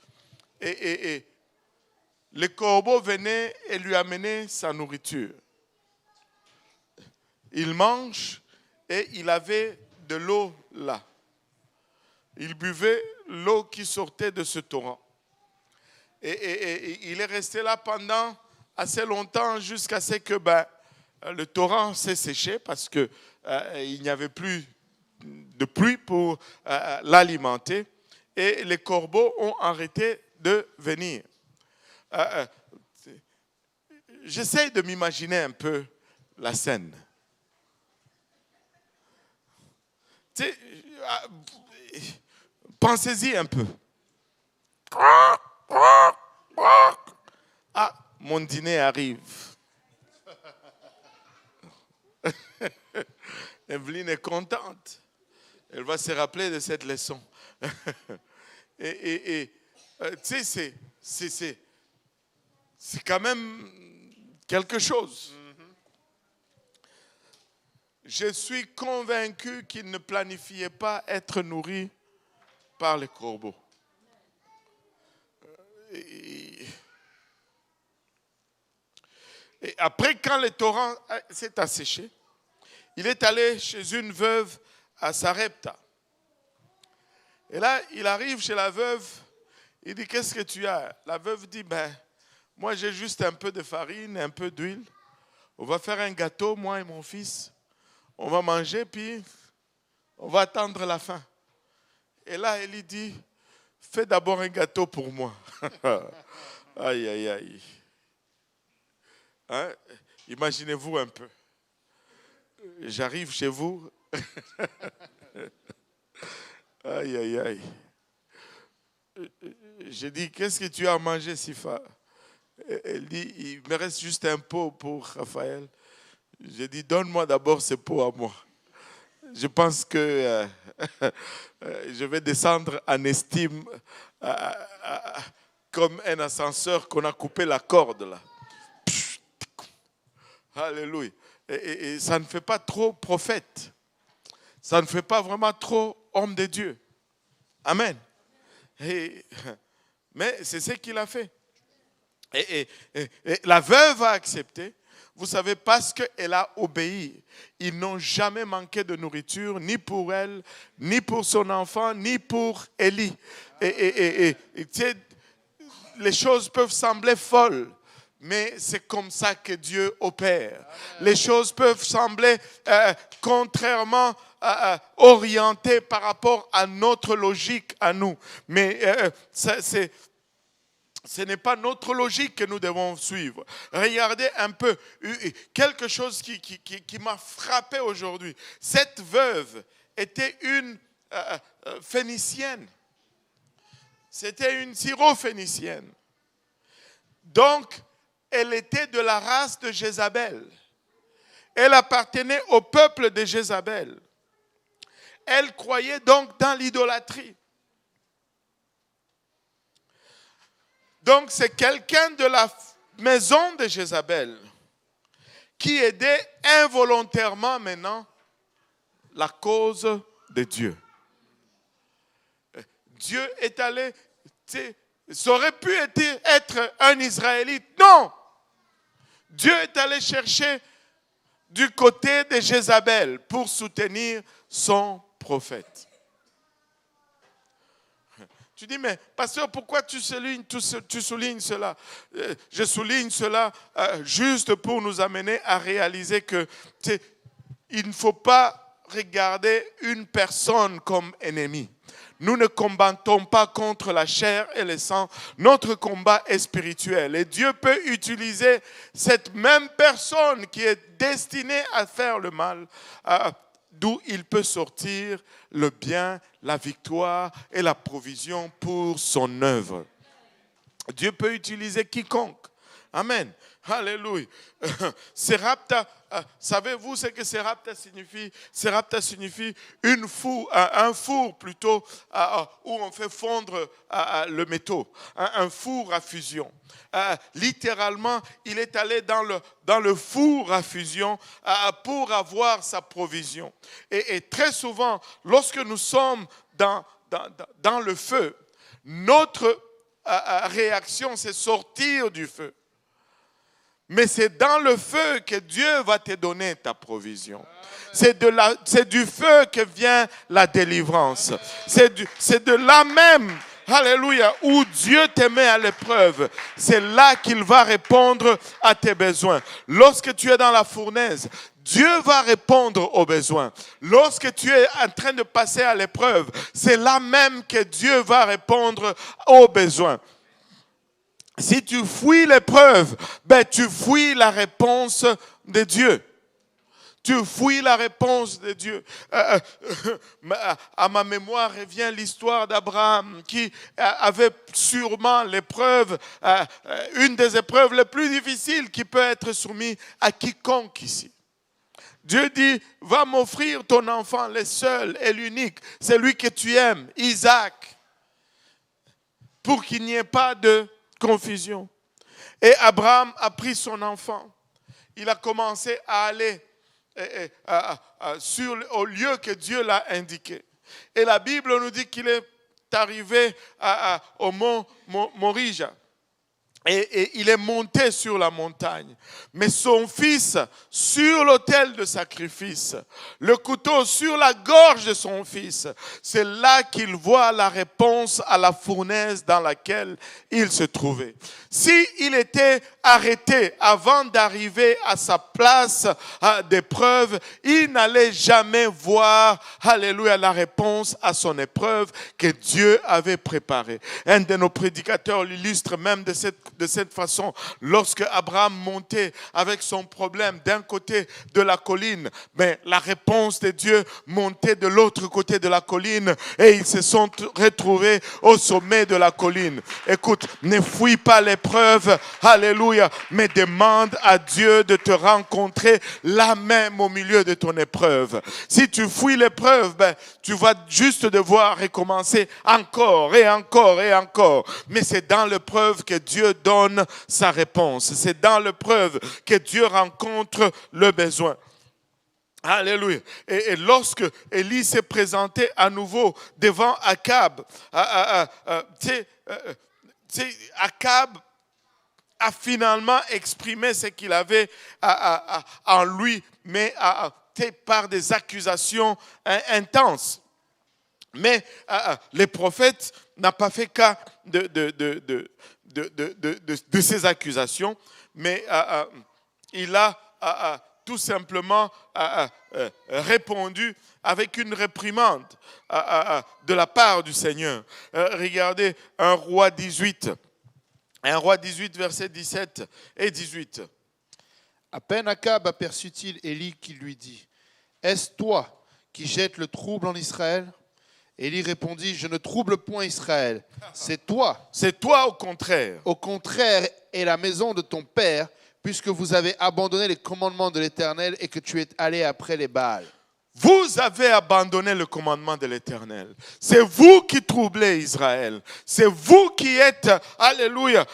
et les corbeaux venaient et lui amenaient sa nourriture. Il mange et il avait de l'eau là. Il buvait l'eau qui sortait de ce torrent. Et il est resté là pendant assez longtemps jusqu'à ce que le torrent s'est séché parce qu'il n'y avait plus de pluie pour l'alimenter. Et les corbeaux ont arrêté de venir. J'essaie de m'imaginer un peu la scène. Pensez-y un peu. Ah, mon dîner arrive. Evelyne est contente. Elle va se rappeler de cette leçon. Tu sais, c'est quand même quelque chose. Je suis convaincu qu'il ne planifiait pas être nourri par les corbeaux. Et après, quand le torrent s'est asséché, il est allé chez une veuve à Sarepta. Et là, il arrive chez la veuve, il dit, qu'est-ce que tu as? La veuve dit, moi j'ai juste un peu de farine, un peu d'huile. On va faire un gâteau, moi et mon fils. On va manger, puis on va attendre la fin. Et là, Élie dit, fais d'abord un gâteau pour moi. Aïe, aïe, aïe. Hein? Imaginez-vous un peu. J'arrive chez vous. Aïe, aïe, aïe. Je dis, qu'est-ce que tu as mangé, Sifa? Elle dit, il me reste juste un pot pour Raphaël. J'ai dit, donne-moi d'abord ce pot à moi. Je pense que je vais descendre en estime comme un ascenseur qu'on a coupé la corde là. Alléluia. Et ça ne fait pas trop prophète. Ça ne fait pas vraiment trop homme de Dieu. Amen. Mais c'est ce qu'il a fait. Et la veuve a accepté. Vous savez, parce qu'elle a obéi. Ils n'ont jamais manqué de nourriture, ni pour elle, ni pour son enfant, ni pour Élie. Et tu sais, les choses peuvent sembler folles, mais c'est comme ça que Dieu opère. Les choses peuvent sembler contrairement orientées par rapport à notre logique à nous. Mais ce n'est pas notre logique que nous devons suivre. Regardez un peu, quelque chose qui m'a frappé aujourd'hui. Cette veuve était une phénicienne. C'était une syro-phénicienne. Donc, elle était de la race de Jézabel. Elle appartenait au peuple de Jézabel. Elle croyait donc dans l'idolâtrie. Donc, c'est quelqu'un de la maison de Jézabel qui aidait involontairement maintenant la cause de Dieu. Dieu est allé, ça aurait pu être un Israélite. Non! Dieu est allé chercher du côté de Jézabel pour soutenir son prophète. Tu dis, mais pasteur, pourquoi tu soulignes cela? Je souligne cela juste pour nous amener à réaliser que il ne faut pas regarder une personne comme ennemi. Nous ne combattons pas contre la chair et le sang. Notre combat est spirituel. Et Dieu peut utiliser cette même personne qui est destinée à faire le mal, d'où il peut sortir le bien, la victoire et la provision pour son œuvre. Dieu peut utiliser quiconque. Amen. Alléluia. Serapta, savez-vous ce que Serapta signifie? Serapta signifie un four plutôt où on fait fondre le métaux, un four à fusion. Littéralement, il est allé dans le four à fusion pour avoir sa provision. Et très souvent, lorsque nous sommes dans le feu, notre réaction, c'est sortir du feu. Mais c'est dans le feu que Dieu va te donner ta provision. C'est du feu que vient la délivrance. C'est de là même, alléluia, où Dieu te met à l'épreuve. C'est là qu'il va répondre à tes besoins. Lorsque tu es dans la fournaise, Dieu va répondre aux besoins. Lorsque tu es en train de passer à l'épreuve, c'est là même que Dieu va répondre aux besoins. Si tu fuis l'épreuve, tu fuis la réponse de Dieu. Tu fuis la réponse de Dieu. À ma mémoire revient l'histoire d'Abraham qui avait sûrement l'épreuve, une des épreuves les plus difficiles qui peut être soumise à quiconque ici. Dieu dit, va m'offrir ton enfant, le seul et l'unique, celui que tu aimes, Isaac, pour qu'il n'y ait pas de confusion. Et Abraham a pris son enfant. Il a commencé à aller au lieu que Dieu l'a indiqué. Et la Bible nous dit qu'il est arrivé au mont Morija. Et il est monté sur la montagne. Mais son fils, sur l'autel de sacrifice, le couteau sur la gorge de son fils, c'est là qu'il voit la réponse à la fournaise dans laquelle il se trouvait. S'il était arrêté avant d'arriver à sa place d'épreuve, il n'allait jamais voir, alléluia, la réponse à son épreuve que Dieu avait préparée. Un de nos prédicateurs l'illustre même de cette de cette façon. Lorsque Abraham montait avec son problème d'un côté de la colline, ben, la réponse de Dieu montait de l'autre côté de la colline et ils se sont retrouvés au sommet de la colline. Écoute, ne fuis pas l'épreuve, alléluia, mais demande à Dieu de te rencontrer là même au milieu de ton épreuve. Si tu fuis l'épreuve, ben, tu vas juste devoir recommencer encore et encore et encore. Mais c'est dans l'épreuve que Dieu donne sa réponse. C'est dans l'épreuve que Dieu rencontre le besoin. Alléluia. Et lorsque Élie s'est présenté à nouveau devant Akab, Akab a finalement exprimé ce qu'il avait en lui, mais par des accusations intenses. Mais les prophètes n'ont pas fait cas de ces accusations, mais il a tout simplement répondu avec une réprimande de la part du Seigneur. Regardez 1 Roi 18, versets 17 et 18. À peine Akab aperçut-il Élie qui lui dit, « Est-ce toi qui jettes le trouble en Israël ?» Élie répondit, « Je ne trouble point Israël, c'est toi. C'est toi au contraire. Au contraire est la maison de ton père, puisque vous avez abandonné les commandements de l'Éternel et que tu es allé après les Baals. » Vous avez abandonné le commandement de l'Éternel. C'est vous qui troublez Israël. C'est vous qui êtes, alléluia,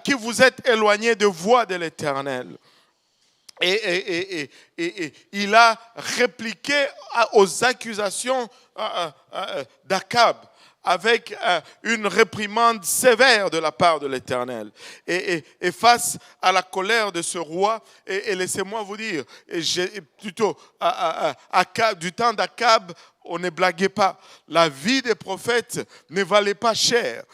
qui vous êtes éloignés de voie de l'Éternel. Et il a répliqué aux accusations d'Akab avec une réprimande sévère de la part de l'Éternel. Et face à la colère de ce roi, et laissez-moi vous dire, plutôt du temps d'Akab, on ne blaguait pas. La vie des prophètes ne valait pas cher.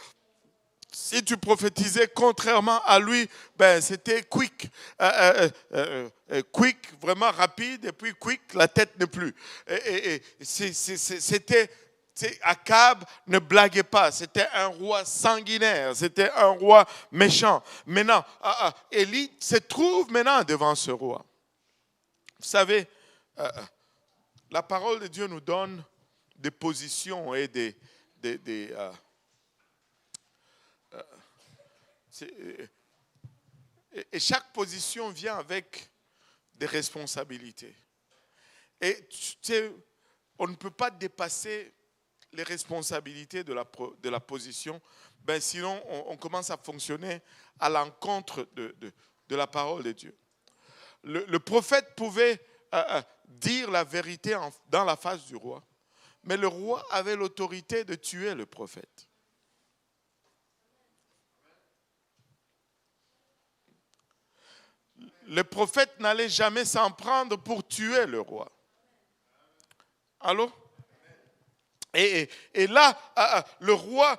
Si tu prophétisais contrairement à lui, ben c'était quick. Quick, vraiment rapide, et puis quick, la tête n'est plus. Akab ne blaguait pas, c'était un roi sanguinaire, c'était un roi méchant. Maintenant, Élie se trouve maintenant devant ce roi. Vous savez, la parole de Dieu nous donne des positions et et chaque position vient avec des responsabilités. Et on ne peut pas dépasser les responsabilités de la position, ben sinon on commence à fonctionner à l'encontre de la parole de Dieu. Le prophète pouvait dire la vérité dans la face du roi, mais le roi avait l'autorité de tuer le prophète. Le prophète n'allait jamais s'en prendre pour tuer le roi. Allô? Et là, le roi,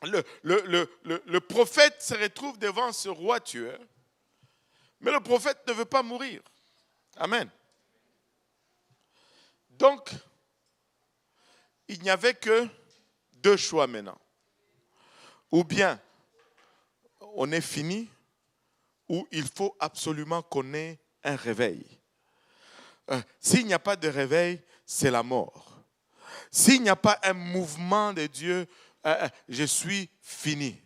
le prophète se retrouve devant ce roi tueur. Mais le prophète ne veut pas mourir. Amen. Donc, il n'y avait que deux choix maintenant. Ou bien, on est fini, ou il faut absolument qu'on ait un réveil. S'il n'y a pas de réveil, c'est la mort. S'il n'y a pas un mouvement de Dieu, je suis fini.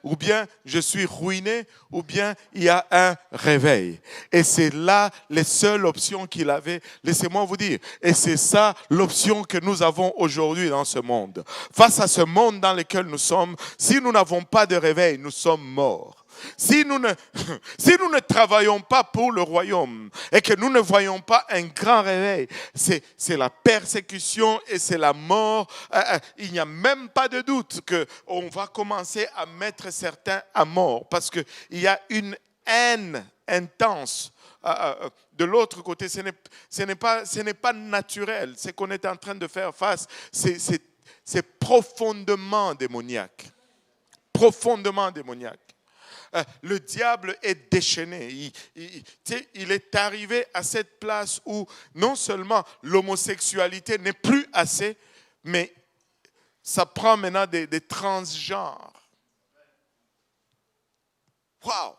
Ou bien je suis ruiné, ou bien il y a un réveil. Et c'est là les seules options qu'il avait. Laissez-moi vous dire. Et c'est ça l'option que nous avons aujourd'hui dans ce monde. Face à ce monde dans lequel nous sommes, si nous n'avons pas de réveil, nous sommes morts. Si nous ne travaillons pas pour le royaume et que nous ne voyons pas un grand réveil, c'est la persécution et c'est la mort. Il n'y a même pas de doute qu'on va commencer à mettre certains à mort parce qu'il y a une haine intense. De l'autre côté, ce n'est pas naturel. Ce qu'on est en train de faire face, c'est profondément démoniaque. Profondément démoniaque. Le diable est déchaîné. Il est arrivé à cette place où non seulement l'homosexualité n'est plus assez, mais ça prend maintenant des transgenres. Waouh!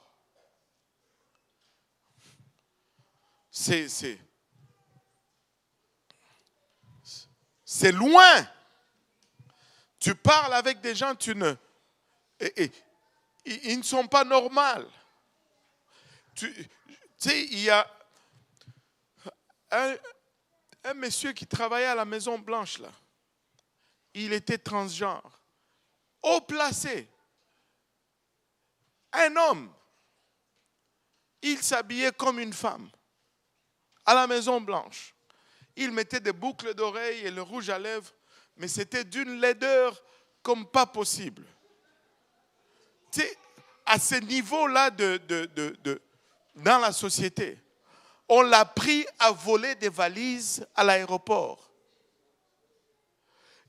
C'est loin. Tu parles avec des gens, ils ne sont pas normaux. Tu sais, il y a un monsieur qui travaillait à la Maison Blanche, là. Il était transgenre. Haut placé. Un homme. Il s'habillait comme une femme. À la Maison Blanche. Il mettait des boucles d'oreilles et le rouge à lèvres, mais c'était d'une laideur comme pas possible. Tu sais, à ce niveau-là dans la société, on l'a pris à voler des valises à l'aéroport.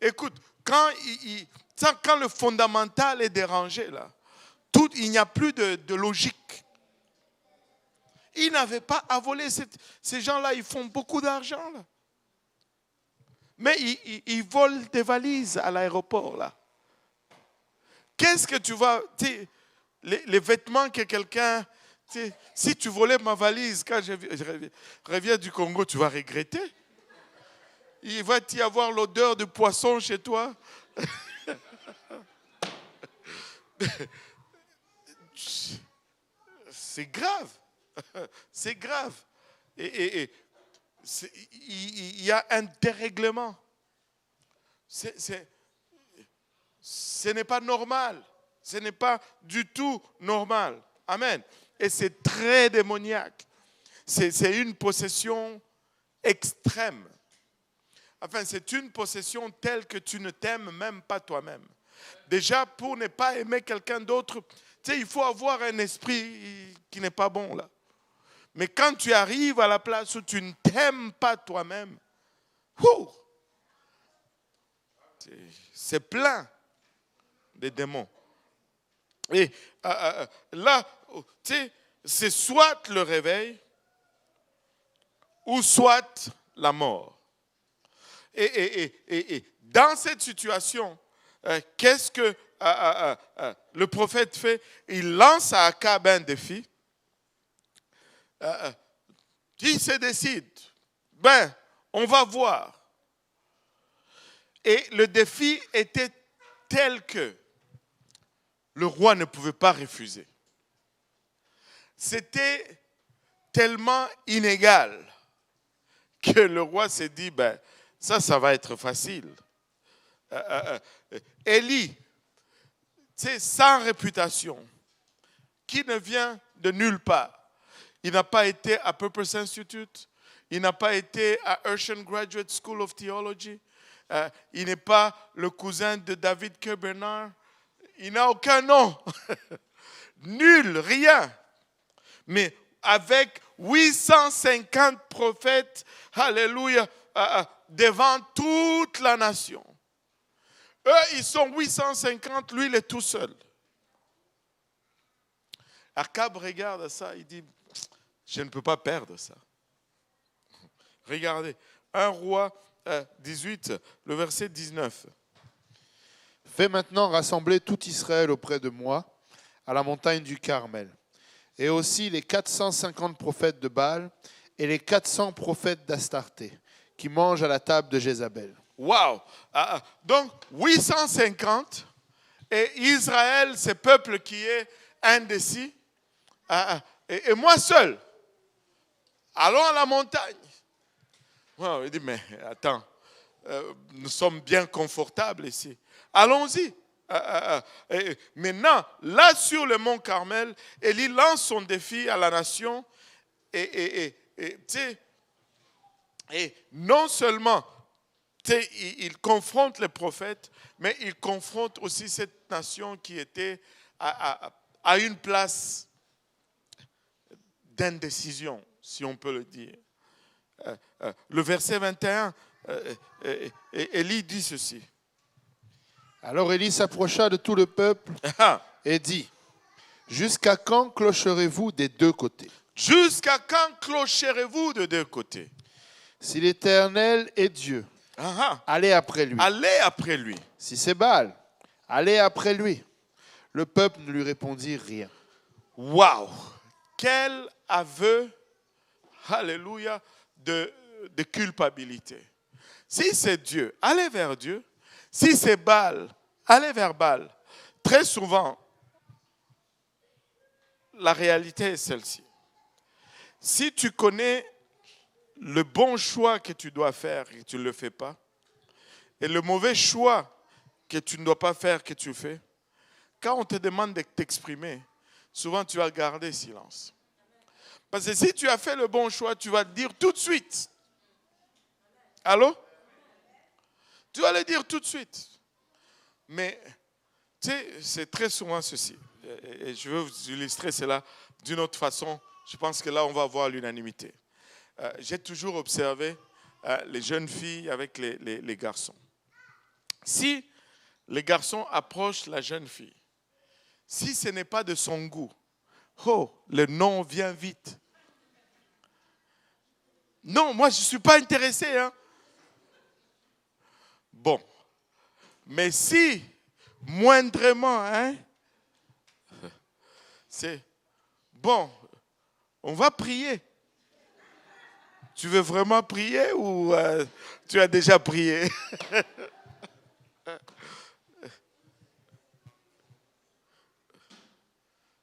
Écoute, quand le fondamental est dérangé, là, il n'y a plus de logique. Ils n'avaient pas à voler. Ces gens-là, ils font beaucoup d'argent, là. Mais ils volent des valises à l'aéroport, là. Qu'est-ce que tu vas... Les vêtements que quelqu'un... Si tu volais ma valise, quand je reviens du Congo, tu vas regretter. Il va y avoir l'odeur de poisson chez toi. C'est grave. C'est grave. Et il y a un dérèglement. Ce n'est pas normal. Ce n'est pas du tout normal. Amen. Et c'est très démoniaque. C'est une possession extrême. Enfin, c'est une possession telle que tu ne t'aimes même pas toi-même. Déjà, pour ne pas aimer quelqu'un d'autre, il faut avoir un esprit qui n'est pas bon là. Mais quand tu arrives à la place où tu ne t'aimes pas toi-même, c'est plein de démons. Et là, c'est soit le réveil ou soit la mort. Et dans cette situation, qu'est-ce que le prophète fait? Il lance à Akab un défi. Il se décide. On va voir. Et le défi était tel que le roi ne pouvait pas refuser. C'était tellement inégal que le roi s'est dit, ça va être facile. Élie, sans réputation, qui ne vient de nulle part. Il n'a pas été à Purpose Institute, il n'a pas été à Urshan Graduate School of Theology, il n'est pas le cousin de David K. Bernard, il n'a aucun nom, nul, rien. Mais avec 850 prophètes, alléluia, devant toute la nation. Eux, ils sont 850, lui, il est tout seul. Akab regarde ça, il dit, je ne peux pas perdre ça. Regardez, 1 Roi 18, le verset 19. Fais maintenant rassembler tout Israël auprès de moi, à la montagne du Carmel, et aussi les 450 prophètes de Baal et les 400 prophètes d'Astarté, qui mangent à la table de Jézabel. Waouh! Donc, 850, et Israël, ce peuple qui est indécis, et moi seul, allons à la montagne. Wow, il dit, mais attends, nous sommes bien confortables ici. Allons-y. Maintenant, là sur le mont Carmel, Élie lance son défi à la nation et non seulement il confronte les prophètes, mais il confronte aussi cette nation qui était à une place d'indécision, si on peut le dire. Le verset 21, Élie dit ceci. Alors Élie s'approcha de tout le peuple et dit, jusqu'à quand clocherez-vous des deux côtés? Jusqu'à quand clocherez-vous de deux côtés? Si l'Éternel est Dieu, allez après lui. Allez après lui. Si c'est Baal, allez après lui. Le peuple ne lui répondit rien. Waouh! Quel aveu, alléluia, de culpabilité. Si c'est Dieu, allez vers Dieu. Si c'est Baal, allez vers Baal. Très souvent, la réalité est celle-ci. Si tu connais le bon choix que tu dois faire et que tu ne le fais pas, et le mauvais choix que tu ne dois pas faire que tu fais, quand on te demande de t'exprimer, souvent tu vas garder silence. Parce que si tu as fait le bon choix, tu vas le dire tout de suite. Allô? Tu vas le dire tout de suite. Mais, tu sais, c'est très souvent ceci. Et je veux vous illustrer cela d'une autre façon. Je pense que là, on va avoir l'unanimité. J'ai toujours observé les jeunes filles avec les garçons. Si les garçons approchent la jeune fille, si ce n'est pas de son goût, le non vient vite. Non, moi je ne suis pas intéressé. Hein. Bon, mais si moindrement, hein, c'est bon, on va prier. Tu veux vraiment prier ou tu as déjà prié?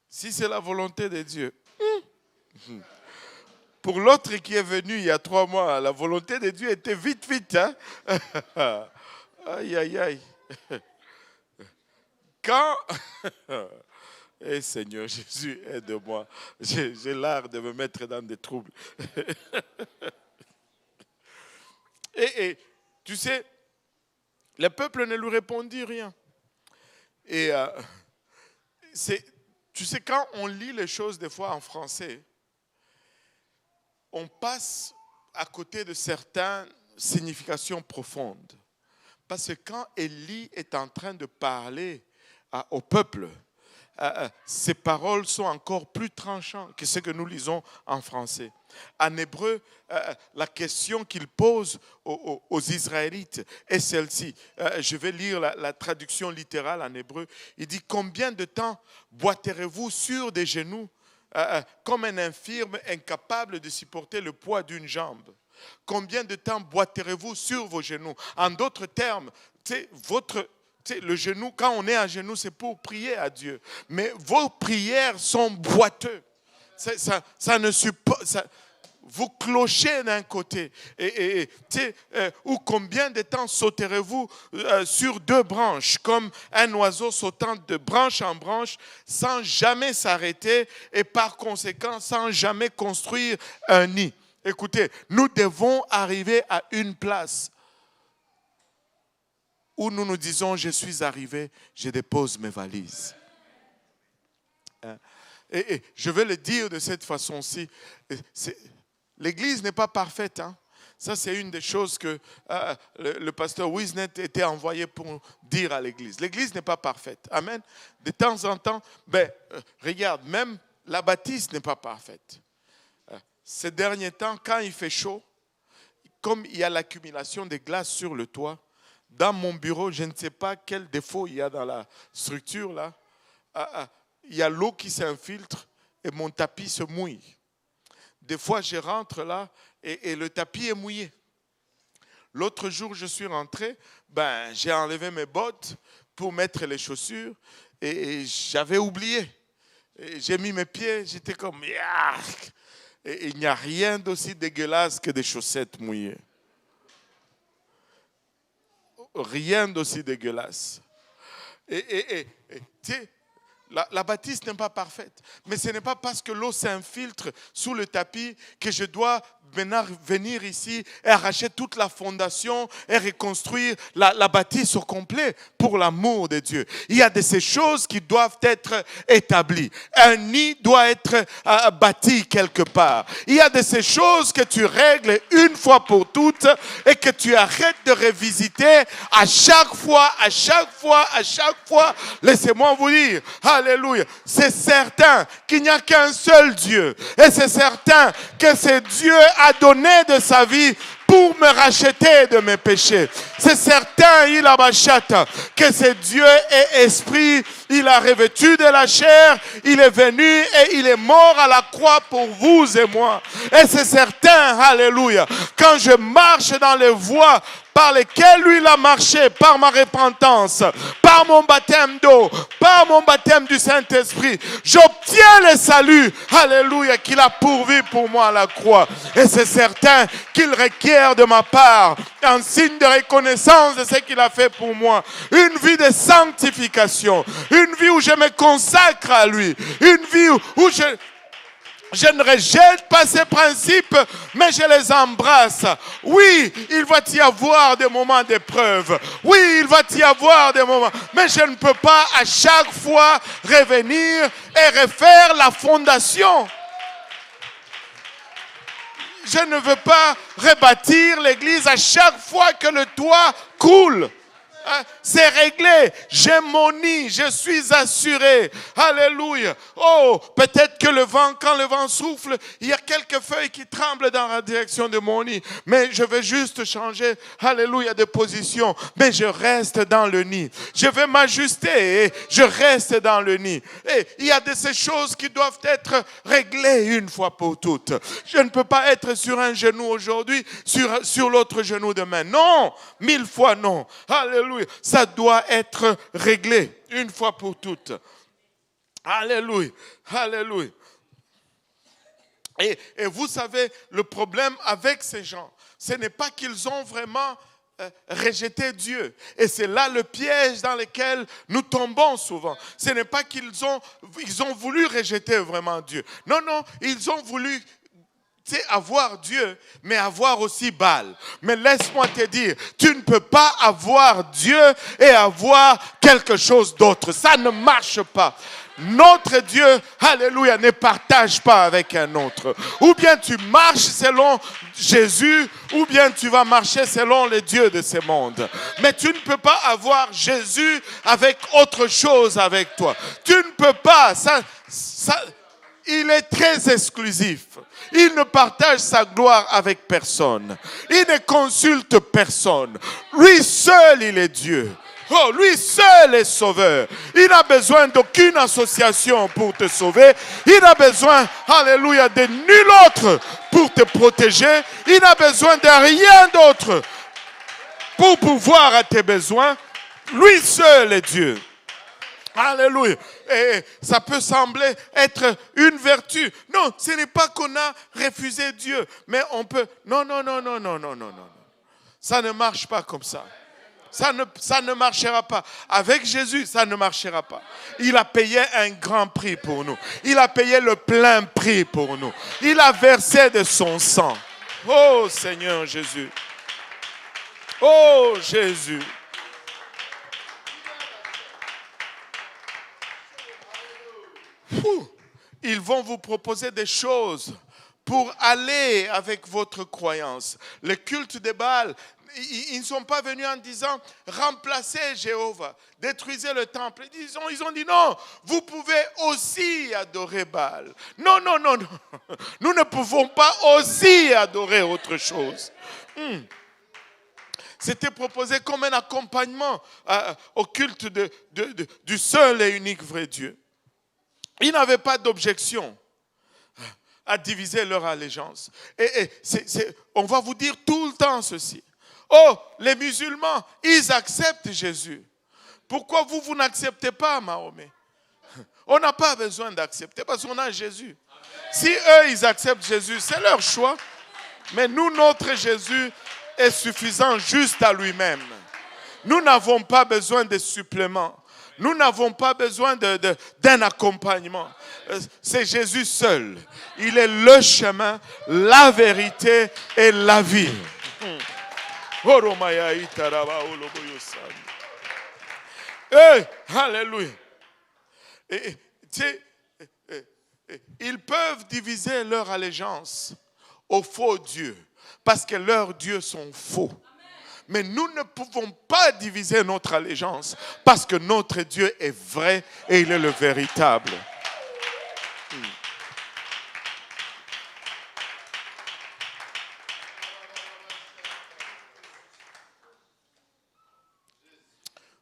Si c'est la volonté de Dieu. Pour l'autre qui est venu il y a 3 mois, la volonté de Dieu était vite. Hein? Aïe, aïe, aïe. Quand... Eh Seigneur Jésus, aide-moi. J'ai l'art de me mettre dans des troubles. et tu sais, le peuple ne lui répondit rien. Et tu sais, quand on lit les choses des fois en français, on passe à côté de certaines significations profondes. Parce que quand Élie est en train de parler au peuple, ces paroles sont encore plus tranchantes que ce que nous lisons en français. En hébreu, la question qu'il pose aux Israélites est celle-ci. Je vais lire la traduction littérale en hébreu. Il dit « Combien de temps boiterez-vous sur des genoux comme un infirme incapable de supporter le poids d'une jambe? Combien de temps boiterez-vous sur vos genoux ?» En d'autres termes, le genou, quand on est à genoux, c'est pour prier à Dieu. Mais vos prières sont boiteuses. Ça ne supporte... Vous clochez d'un côté. Ou combien de temps sauterez-vous sur 2 branches, comme un oiseau sautant de branche en branche, sans jamais s'arrêter et par conséquent, sans jamais construire un nid. Écoutez, nous devons arriver à une place où nous nous disons, je suis arrivé, je dépose mes valises. Et je vais le dire de cette façon-ci. L'Église n'est pas parfaite. Hein? Ça, c'est une des choses que le pasteur Wisnet était envoyé pour dire à l'Église. L'Église n'est pas parfaite. Amen. De temps en temps, regarde, même la bâtisse n'est pas parfaite. Ces derniers temps, quand il fait chaud, comme il y a l'accumulation des glaces sur le toit, dans mon bureau, je ne sais pas quel défaut il y a dans la structure là. Il y a l'eau qui s'infiltre et mon tapis se mouille. Des fois, je rentre là et le tapis est mouillé. L'autre jour, je suis rentré, j'ai enlevé mes bottes pour mettre les chaussures et j'avais oublié. Et j'ai mis mes pieds, j'étais comme... Et il n'y a rien d'aussi dégueulasse que des chaussettes mouillées. Rien d'aussi dégueulasse. Et tu sais, la bâtisse n'est pas parfaite. Mais ce n'est pas parce que l'eau s'infiltre sous le tapis que je dois maintenant venir ici et arracher toute la fondation et reconstruire la bâtisse au complet pour l'amour de Dieu. Il y a de ces choses qui doivent être établies. Un nid doit être bâti quelque part. Il y a de ces choses que tu règles une fois pour toutes et que tu arrêtes de revisiter à chaque fois. Laissez-moi vous dire, alléluia, c'est certain qu'il n'y a qu'un seul Dieu. Et c'est certain que c'est Dieu a donné de sa vie pour me racheter de mes péchés. C'est certain, que c'est Dieu et esprit Il a revêtu de la chair, il est venu et il est mort à la croix pour vous et moi. Et c'est certain, alléluia, quand je marche dans les voies par lesquelles lui il a marché, par ma repentance, par mon baptême d'eau, par mon baptême du Saint-Esprit, j'obtiens le salut, alléluia, qu'il a pourvu pour moi à la croix. Et c'est certain qu'il requiert de ma part un signe de reconnaissance de ce qu'il a fait pour moi. Une vie de sanctification, une vie où je me consacre à lui, une vie où je ne rejette pas ces principes, mais je les embrasse. Oui, il va y avoir des moments d'épreuve. Oui, il va y avoir des moments. Mais je ne peux pas à chaque fois revenir et refaire la fondation. Je ne veux pas rebâtir l'église à chaque fois que le toit coule. C'est réglé, j'ai mon nid, je suis assuré. Alléluia. Oh, peut-être que quand le vent souffle, il y a quelques feuilles qui tremblent dans la direction de mon nid. Mais je vais juste changer, alléluia, de position. Mais je reste dans le nid. Je vais m'ajuster et je reste dans le nid. Et il y a de ces choses qui doivent être réglées une fois pour toutes. Je ne peux pas être sur un genou aujourd'hui, sur l'autre genou demain. Non, 1000 fois non. Alléluia. Ça doit être réglé une fois pour toutes. Alléluia. Alléluia. Et vous savez, le problème avec ces gens, ce n'est pas qu'ils ont vraiment rejeté Dieu. Et c'est là le piège dans lequel nous tombons souvent. Ce n'est pas qu'ils ont voulu rejeter vraiment Dieu. Non, non, ils ont voulu avoir Dieu, mais avoir aussi Baal. Mais laisse-moi te dire, tu ne peux pas avoir Dieu et avoir quelque chose d'autre. Ça ne marche pas. Notre Dieu, alléluia, ne partage pas avec un autre. Ou bien tu marches selon Jésus, ou bien tu vas marcher selon les dieux de ce monde. Mais tu ne peux pas avoir Jésus avec autre chose avec toi. Tu ne peux pas. Il est très exclusif. Il ne partage sa gloire avec personne. Il ne consulte personne. Lui seul, il est Dieu. Oh, lui seul est sauveur. Il n'a besoin d'aucune association pour te sauver. Il n'a besoin, alléluia, de nul autre pour te protéger. Il n'a besoin de rien d'autre pour pouvoir à tes besoins. Lui seul est Dieu. Alléluia. Et ça peut sembler être une vertu. Non, ce n'est pas qu'on a refusé Dieu. Mais on peut... Non. Ça ne marche pas comme ça. Ça ne marchera pas. Avec Jésus, ça ne marchera pas. Il a payé un grand prix pour nous. Il a payé le plein prix pour nous. Il a versé de son sang. Oh Seigneur Jésus. Oh Jésus. Ils vont vous proposer des choses pour aller avec votre croyance. Le culte de Baal, ils ne sont pas venus en disant remplacez Jéhovah, détruisez le temple. Ils ont dit non, vous pouvez aussi adorer Baal. Non. Nous ne pouvons pas aussi adorer autre chose. C'était proposé comme un accompagnement au culte du seul et unique vrai Dieu. Ils n'avaient pas d'objection à diviser leur allégeance. On va vous dire tout le temps ceci. Oh, les musulmans, ils acceptent Jésus. Pourquoi vous n'acceptez pas Mahomet? On n'a pas besoin d'accepter parce qu'on a Jésus. Si eux, ils acceptent Jésus, c'est leur choix. Mais nous, notre Jésus est suffisant juste à lui-même. Nous n'avons pas besoin de suppléments. Nous n'avons pas besoin d'un accompagnement. C'est Jésus seul. Il est le chemin, la vérité et la vie. Alléluia. Ils peuvent diviser leur allégeance aux faux dieux parce que leurs dieux sont faux. Mais nous ne pouvons pas diviser notre allégeance parce que notre Dieu est vrai et il est le véritable.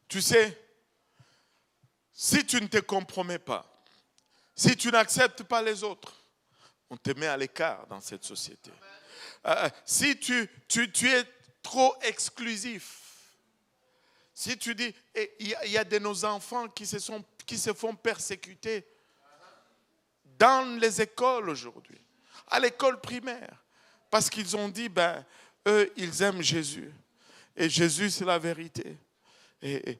Tu sais, Si tu ne te compromets pas, si tu n'acceptes pas les autres, on te met à l'écart dans cette société. Si tu es trop exclusif, si tu dis, il y a de nos enfants qui se font persécuter dans les écoles aujourd'hui, à l'école primaire, parce qu'ils ont dit, eux, ils aiment Jésus. Et Jésus, c'est la vérité. Et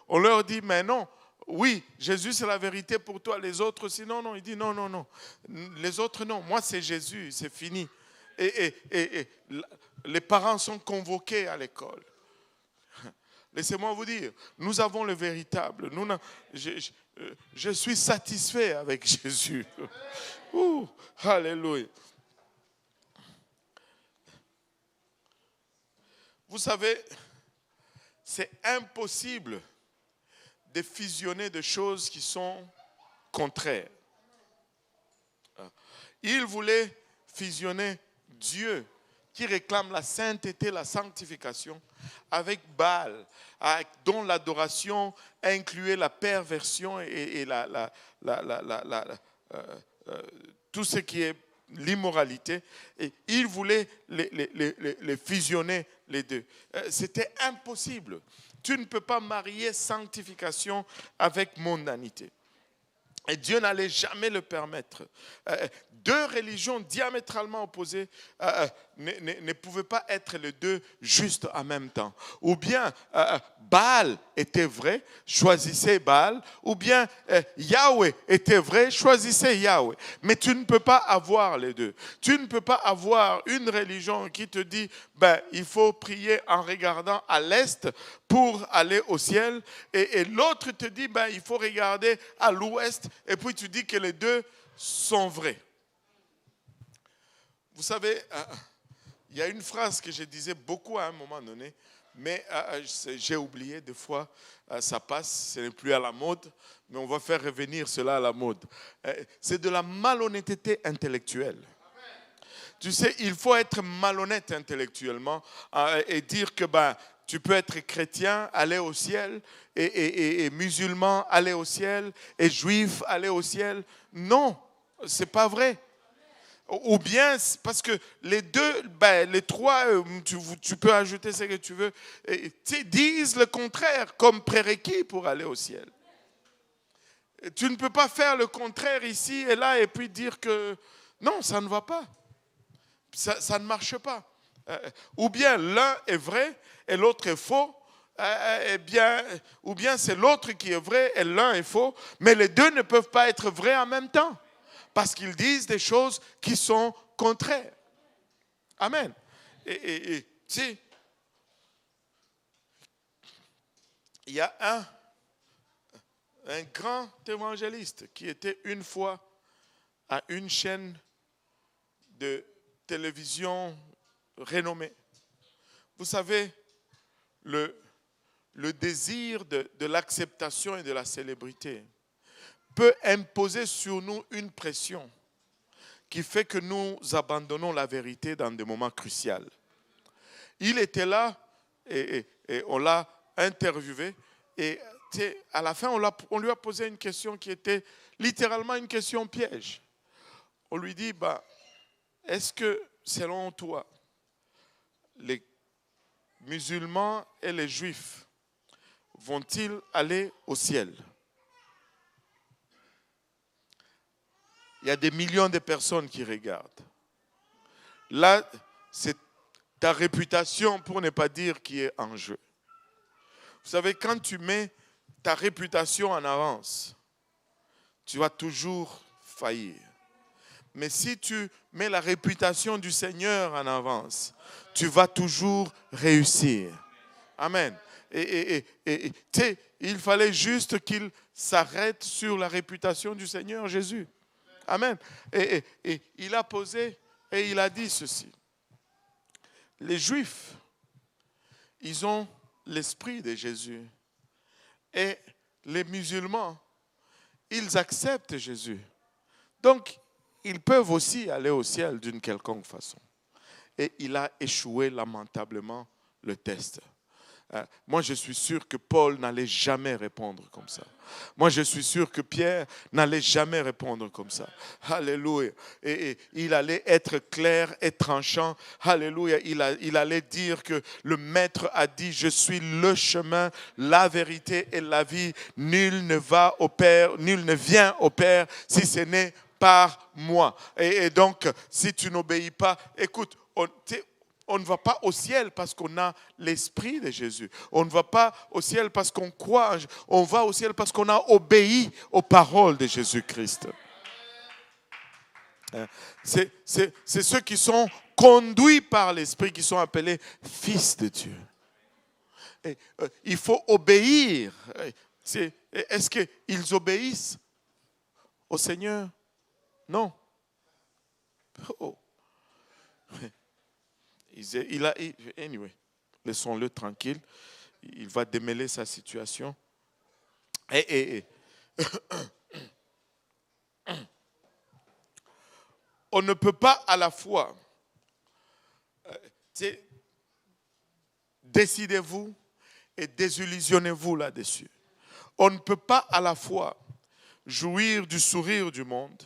on leur dit, mais non, oui, Jésus, c'est la vérité pour toi. Les autres aussi, non. Il dit, non. Les autres, non. Moi, c'est Jésus, c'est fini. Et les parents sont convoqués à l'école. Laissez-moi vous dire, nous avons le véritable. Je suis satisfait avec Jésus. Alléluia. Vous savez, c'est impossible de fusionner des choses qui sont contraires. Il voulait fusionner Dieu, qui réclame la sainteté, la sanctification, avec Baal, dont l'adoration incluait la perversion et tout ce qui est l'immoralité. Et il voulait les fusionner, les deux. C'était impossible. Tu ne peux pas marier sanctification avec mondanité. Et Dieu n'allait jamais le permettre. Deux religions diamétralement opposées ne pouvaient pas être les deux juste en même temps. Ou bien Baal était vrai, choisissez Baal, ou bien Yahweh était vrai, choisissez Yahweh. Mais tu ne peux pas avoir les deux. Tu ne peux pas avoir une religion qui te dit il faut prier en regardant à l'est pour aller au ciel, et l'autre te dit il faut regarder à l'ouest, et puis tu dis que les deux sont vrais. Vous savez, il y a une phrase que je disais beaucoup à un moment donné, mais j'ai oublié, des fois ça passe, ce n'est plus à la mode, mais on va faire revenir cela à la mode. C'est de la malhonnêteté intellectuelle. Tu sais, il faut être malhonnête intellectuellement et dire que tu peux être chrétien, aller au ciel, et musulman, aller au ciel, et juif, aller au ciel. Non, ce n'est pas vrai. Ou bien, parce que les deux, les trois, tu peux ajouter ce que tu veux, disent le contraire comme prérequis pour aller au ciel. Tu ne peux pas faire le contraire ici et là et puis dire que non, ça ne va pas. Ça ne marche pas. Ou bien l'un est vrai et l'autre est faux. Ou bien c'est l'autre qui est vrai et l'un est faux. Mais les deux ne peuvent pas être vrais en même temps. Parce qu'ils disent des choses qui sont contraires. Amen. Et tu sais, il y a un grand évangéliste qui était une fois à une chaîne de télévision renommée. Vous savez, le désir de l'acceptation et de la célébrité peut imposer sur nous une pression qui fait que nous abandonnons la vérité dans des moments cruciaux. Il était là et on l'a interviewé et à la fin on lui a posé une question qui était littéralement une question piège. On lui dit, est-ce que selon toi, les musulmans et les juifs vont-ils aller au ciel? Il y a des millions de personnes qui regardent. Là, c'est ta réputation, pour ne pas dire, qui est en jeu. Vous savez, quand tu mets ta réputation en avance, tu vas toujours faillir. Mais si tu mets la réputation du Seigneur en avance, tu vas toujours réussir. Amen. Et tu sais, il fallait juste qu'il s'arrête sur la réputation du Seigneur Jésus. Amen. Et il a posé et il a dit ceci. Les Juifs, ils ont l'esprit de Jésus. Et les musulmans, ils acceptent Jésus. Donc, ils peuvent aussi aller au ciel d'une quelconque façon. Et il a échoué lamentablement le test. Moi, je suis sûr que Paul n'allait jamais répondre comme ça. Moi, je suis sûr que Pierre n'allait jamais répondre comme ça. Alléluia. Et il allait être clair et tranchant. Alléluia. Il allait dire que le Maître a dit, je suis le chemin, la vérité et la vie. Nul ne va au Père, nul ne vient au Père si ce n'est par moi. Et donc, si tu n'obéis pas, écoute, on ne va pas au ciel parce qu'on a l'Esprit de Jésus. On ne va pas au ciel parce qu'on croit. On va au ciel parce qu'on a obéi aux paroles de Jésus-Christ. C'est ceux qui sont conduits par l'Esprit qui sont appelés fils de Dieu. Et, il faut obéir. Est-ce qu'ils obéissent au Seigneur? Non. Oh. Anyway, laissons-le tranquille. Il va démêler sa situation. On ne peut pas à la fois, décidez-vous et désillusionnez-vous là-dessus. On ne peut pas à la fois jouir du sourire du monde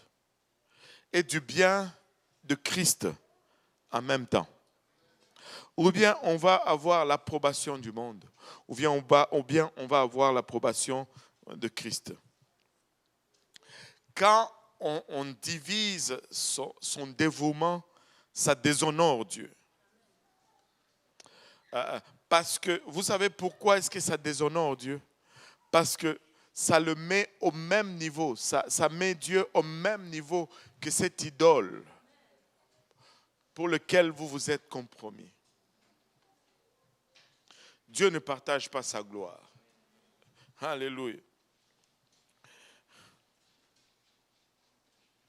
et du bien de Christ en même temps. Ou bien on va avoir l'approbation du monde, ou bien on va avoir l'approbation de Christ. Quand on divise son dévouement, ça déshonore Dieu. Parce que, vous savez pourquoi est-ce que ça déshonore Dieu? Parce que ça le met au même niveau, ça met Dieu au même niveau que cette idole pour lequel vous vous êtes compromis. Dieu ne partage pas sa gloire. Alléluia.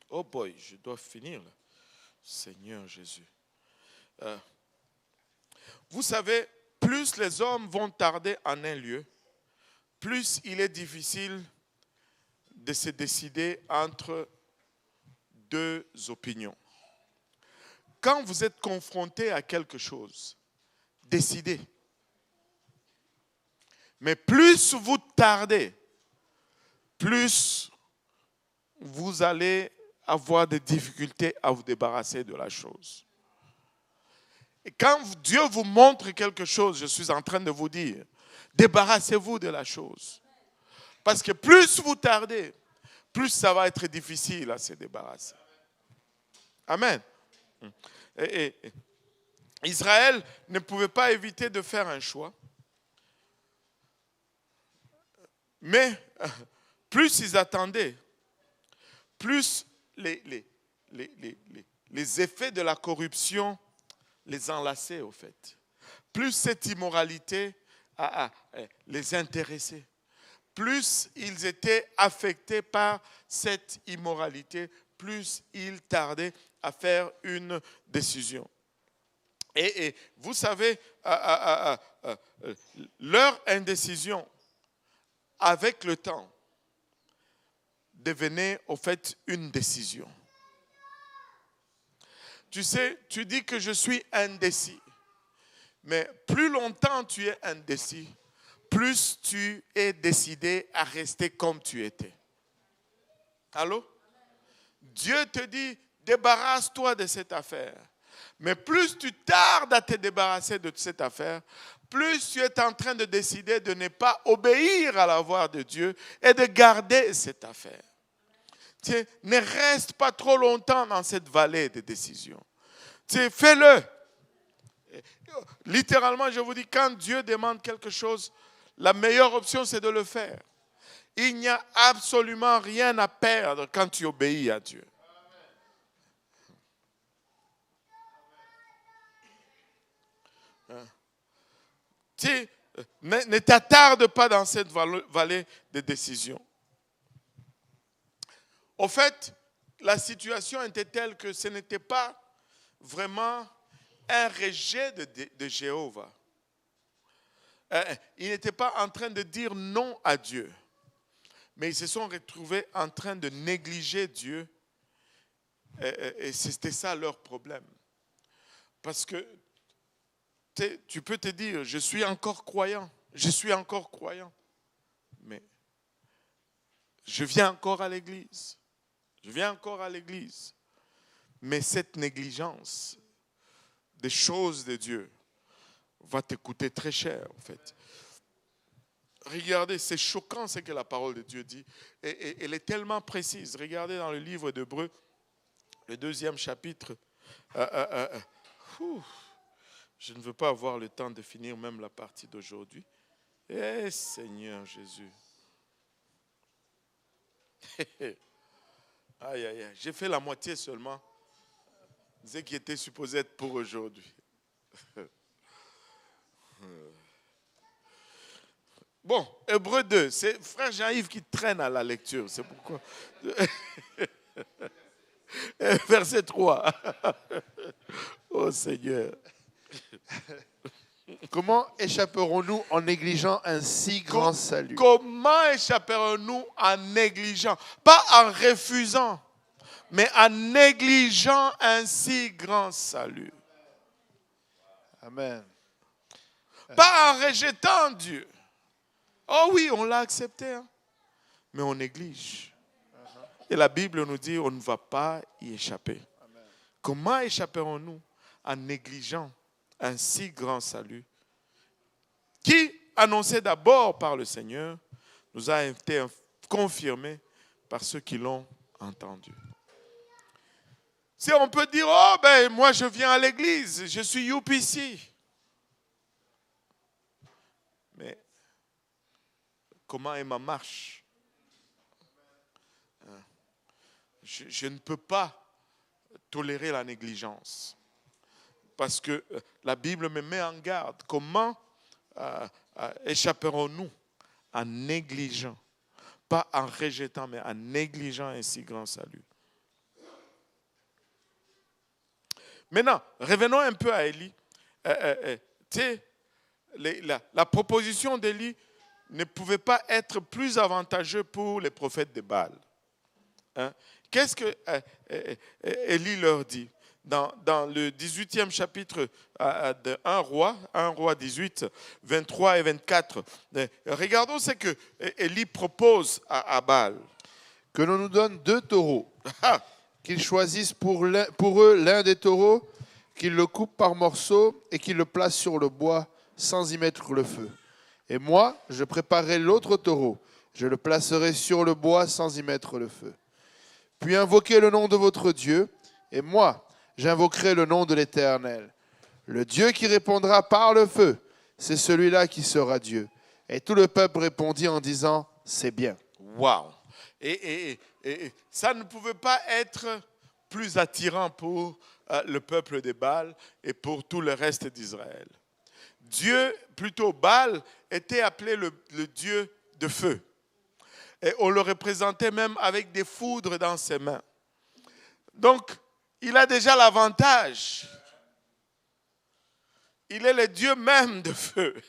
Oh boy, je dois finir là. Seigneur Jésus. Vous savez, plus les hommes vont tarder en un lieu, plus il est difficile de se décider entre deux opinions. Quand vous êtes confronté à quelque chose, décidez. Mais plus vous tardez, plus vous allez avoir des difficultés à vous débarrasser de la chose. Et quand Dieu vous montre quelque chose, je suis en train de vous dire, débarrassez-vous de la chose. Parce que plus vous tardez, plus ça va être difficile à se débarrasser. Amen. Et Israël ne pouvait pas éviter de faire un choix. Mais plus ils attendaient, plus les effets de la corruption les enlaçaient au fait. Plus cette immoralité les intéressait. Plus ils étaient affectés par cette immoralité, plus ils tardaient à faire une décision. Et vous savez, leur indécision, avec le temps, devenait au fait une décision. Tu sais, tu dis que je suis indécis. Mais plus longtemps tu es indécis, plus tu es décidé à rester comme tu étais. Allô? Dieu te dit, débarrasse-toi de cette affaire. Mais plus tu tardes à te débarrasser de cette affaire, plus tu es en train de décider de ne pas obéir à la voix de Dieu et de garder cette affaire. Tiens, ne reste pas trop longtemps dans cette vallée de décision. Tiens, fais-le. Littéralement, je vous dis, quand Dieu demande quelque chose, la meilleure option, c'est de le faire. Il n'y a absolument rien à perdre quand tu obéis à Dieu. Ne t'attarde pas dans cette vallée de décision. Au fait, la situation était telle que ce n'était pas vraiment un rejet de Jéhovah. Ils n'étaient pas en train de dire non à Dieu, mais ils se sont retrouvés en train de négliger Dieu, et c'était ça leur problème. Parce que tu peux te dire, je suis encore croyant, mais je viens encore à l'église, mais cette négligence des choses de Dieu va te coûter très cher en fait. Regardez, c'est choquant ce que la parole de Dieu dit. Et elle est tellement précise. Regardez dans le livre d'Hébreux, le 2e chapitre. Je ne veux pas avoir le temps de finir même la partie d'aujourd'hui. Eh Seigneur Jésus. Aïe, aïe, aïe. J'ai fait la moitié seulement. Ce qui était supposé être pour aujourd'hui. Bon, Hébreux 2, c'est frère Jean-Yves qui traîne à la lecture, c'est pourquoi. Verset 3. Oh Seigneur. Comment échapperons-nous en négligeant un si grand salut? Comment échapperons-nous en négligeant? Pas en refusant, mais en négligeant un si grand salut. Amen. Pas en rejetant Dieu. Oh oui, on l'a accepté, hein, mais on néglige. Et la Bible nous dit on ne va pas y échapper. Amen. Comment échapperons-nous en négligeant un si grand salut qui, annoncé d'abord par le Seigneur, nous a été confirmé par ceux qui l'ont entendu. Si on peut dire, oh ben moi je viens à l'église, je suis UPC. Mais comment est ma marche? Je ne peux pas tolérer la négligence. Parce que la Bible me met en garde. Comment échapperons-nous en négligeant? Pas en rejetant, mais en négligeant un si grand salut. Maintenant, revenons un peu à Élie. La proposition d'Élie ne pouvait pas être plus avantageuse pour les prophètes de Baal. Hein? Qu'est-ce que Élie leur dit? Dans le 18e chapitre de 1 roi 18, 23 et 24, regardons ce que Élie propose à Baal. Que l'on nous donne 2 taureaux, qu'ils choisissent pour eux l'un des taureaux, qu'ils le coupent par morceaux et qu'ils le placent sur le bois sans y mettre le feu. Et moi, je préparerai l'autre taureau, je le placerai sur le bois sans y mettre le feu. Puis invoquez le nom de votre Dieu, et moi, j'invoquerai le nom de l'Éternel. Le Dieu qui répondra par le feu, c'est celui-là qui sera Dieu. Et tout le peuple répondit en disant, c'est bien. Waouh! Et ça ne pouvait pas être plus attirant pour le peuple de Baal et pour tout le reste d'Israël. Dieu, plutôt Baal, était appelé le Dieu de feu. Et on le représentait même avec des foudres dans ses mains. Donc, il a déjà l'avantage. Il est le Dieu même de feu.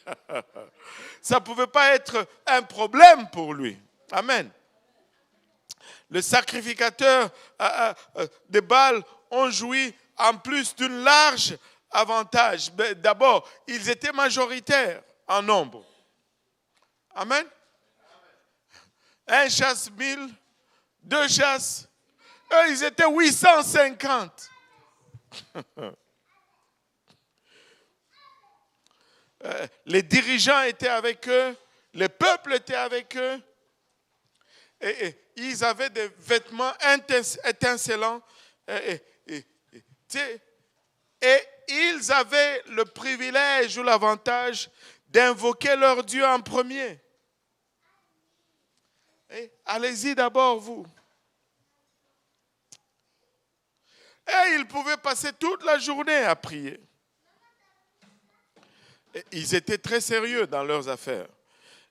Ça ne pouvait pas être un problème pour lui. Amen. Le sacrificateur de Baal ont joui en plus d'un large avantage. D'abord, ils étaient majoritaires en nombre. Amen. Un chasse 1000, 2 chasses. Eux, ils étaient 850. Les dirigeants étaient avec eux, le peuple était avec eux. Et ils avaient des vêtements étincelants. Et ils avaient le privilège ou l'avantage d'invoquer leur Dieu en premier. Allez-y d'abord, vous. Et ils pouvaient passer toute la journée à prier. Et ils étaient très sérieux dans leurs affaires.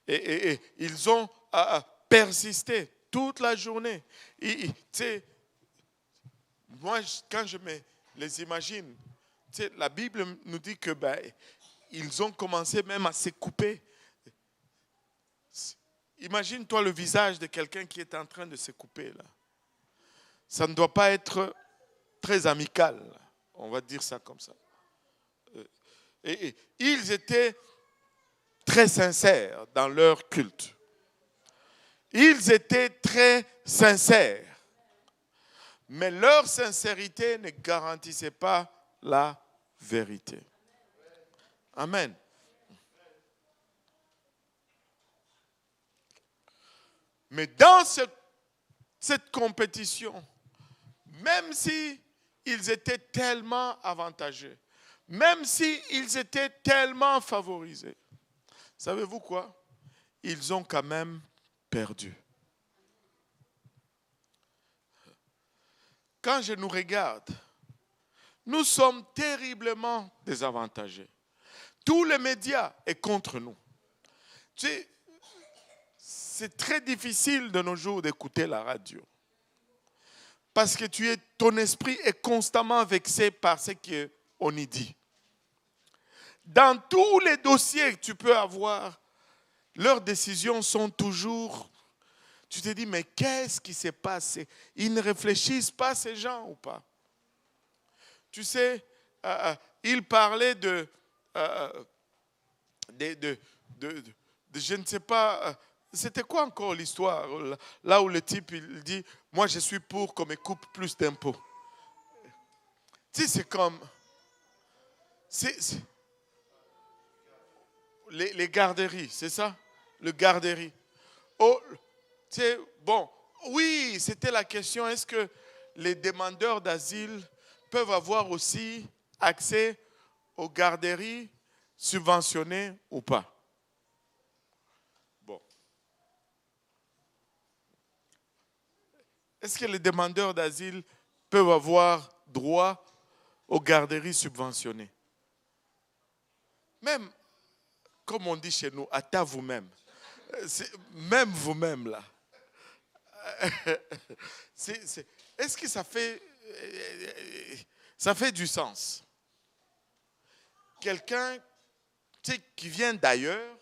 Et ils ont persisté toute la journée. Moi, quand je me les imagine, la Bible nous dit que ils ont commencé même à se couper. Imagine-toi le visage de quelqu'un qui est en train de se couper là. Ça ne doit pas être très amical, on va dire ça comme ça. Et ils étaient très sincères dans leur culte. Ils étaient très sincères. Mais leur sincérité ne garantissait pas la vérité. Amen. Mais dans cette compétition, même si ils étaient tellement avantagés, même si ils étaient tellement favorisés, savez-vous quoi? Ils ont quand même perdu. Quand je nous regarde, nous sommes terriblement désavantagés. Tous les médias sont contre nous. Tu sais, c'est très difficile de nos jours d'écouter la radio. Parce que ton esprit est constamment vexé par ce qu'on y dit. Dans tous les dossiers que tu peux avoir, leurs décisions sont toujours... Tu te dis, mais qu'est-ce qui s'est passé? Ils ne réfléchissent pas, ces gens, ou pas? Tu sais, ils parlaient de je ne sais pas, c'était quoi encore l'histoire? Là où le type, il dit, moi je suis pour qu'on me coupe plus d'impôts. Tu sais, c'est comme... Les garderies, c'est ça? Le garderie. Oh, tu sais, bon, oui, c'était la question, est-ce que les demandeurs d'asile peuvent avoir aussi accès aux garderies subventionnées ou pas? Bon. Est-ce que les demandeurs d'asile peuvent avoir droit aux garderies subventionnées? Même, comme on dit chez nous, à vous-même. Même vous-même là. Est-ce que ça fait du sens? Quelqu'un qui vient d'ailleurs,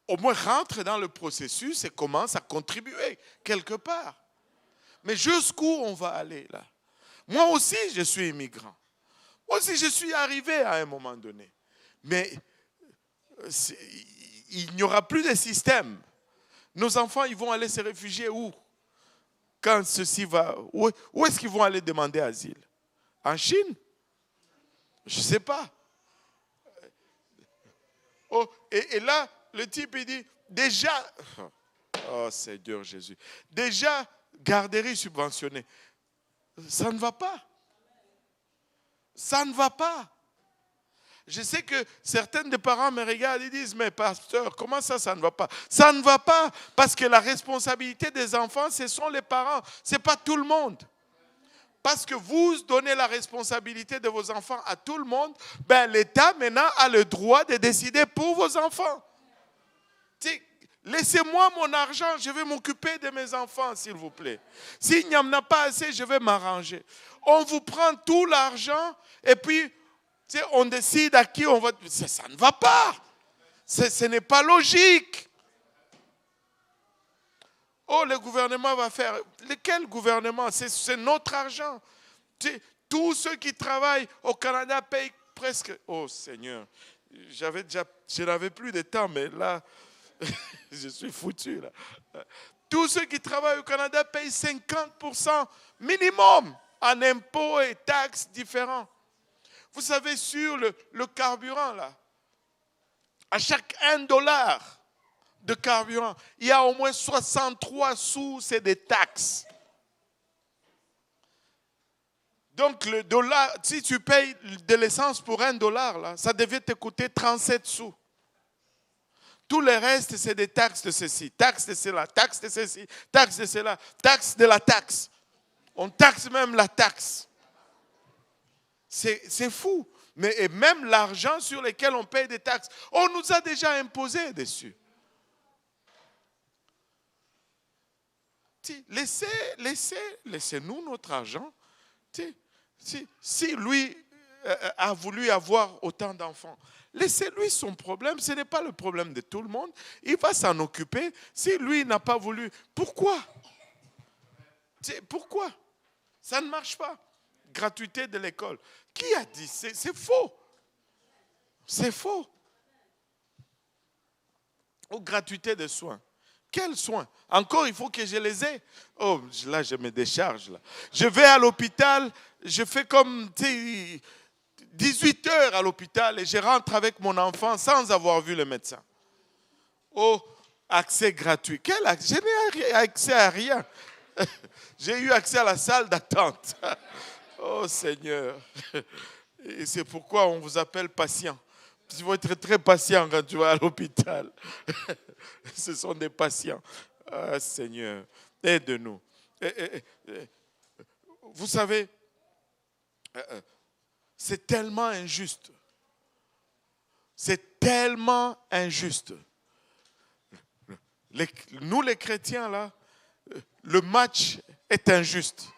au moins rentre dans le processus et commence à contribuer quelque part. Mais jusqu'où on va aller là? Moi aussi, je suis immigrant. Moi aussi, je suis arrivé à un moment donné. Mais il n'y aura plus de système. Nos enfants, ils vont aller se réfugier où? Quand ceci va... Où est-ce qu'ils vont aller demander asile? En Chine? Je ne sais pas. Oh, et là, le type, il dit, déjà... Oh, Seigneur Jésus. Déjà, garderie subventionnée. Ça ne va pas. Ça ne va pas. Je sais que certains des parents me regardent et disent, mais pasteur, comment ça ne va pas? Ça ne va pas parce que la responsabilité des enfants, ce sont les parents. Ce n'est pas tout le monde. Parce que vous donnez la responsabilité de vos enfants à tout le monde, ben l'État maintenant a le droit de décider pour vos enfants. Laissez-moi mon argent, je vais m'occuper de mes enfants, s'il vous plaît. S'il n'y en a pas assez, je vais m'arranger. On vous prend tout l'argent et puis on décide à qui on va... Ça ne va pas. Ce n'est pas logique. Oh, le gouvernement va faire... Quel gouvernement? C'est notre argent. Tous ceux qui travaillent au Canada payent presque... Oh Seigneur, je n'avais plus de temps, mais là, je suis foutu. Là. Tous ceux qui travaillent au Canada payent 50% minimum en impôts et taxes différents. Vous savez, sur le carburant, là, à chaque $1 de carburant, il y a au moins 63 sous, c'est des taxes. Donc, le dollar, si tu payes de l'essence pour $1, là, ça devait te coûter 37 sous. Tout le reste, c'est des taxes de ceci, taxes de cela, taxes de ceci, taxes de cela, taxes de la taxe. On taxe même la taxe. C'est fou. Mais et même l'argent sur lequel on paye des taxes, on nous a déjà imposé dessus. Laissez-nous notre argent. Si lui a voulu avoir autant d'enfants, laissez-lui son problème. Ce n'est pas le problème de tout le monde. Il va s'en occuper. Si lui n'a pas voulu, pourquoi? Pourquoi? Ça ne marche pas. gratuité de l'école. Qui a dit? C'est faux. C'est faux. Ou gratuité de soins. Quels soins? Encore, il faut que je les ai. Oh, là, je me décharge. Là. Je vais à l'hôpital, je fais comme 18 heures à l'hôpital et je rentre avec mon enfant sans avoir vu le médecin. Oh, accès gratuit. Je n'ai accès à rien. J'ai eu accès à la salle d'attente. Oh Seigneur. Et c'est pourquoi on vous appelle patient. Il faut être très patient quand tu vas à l'hôpital. Ce sont des patients. Ah, Seigneur, aide-nous. Vous savez, c'est tellement injuste. C'est tellement injuste. Nous les chrétiens, là, le match est injuste.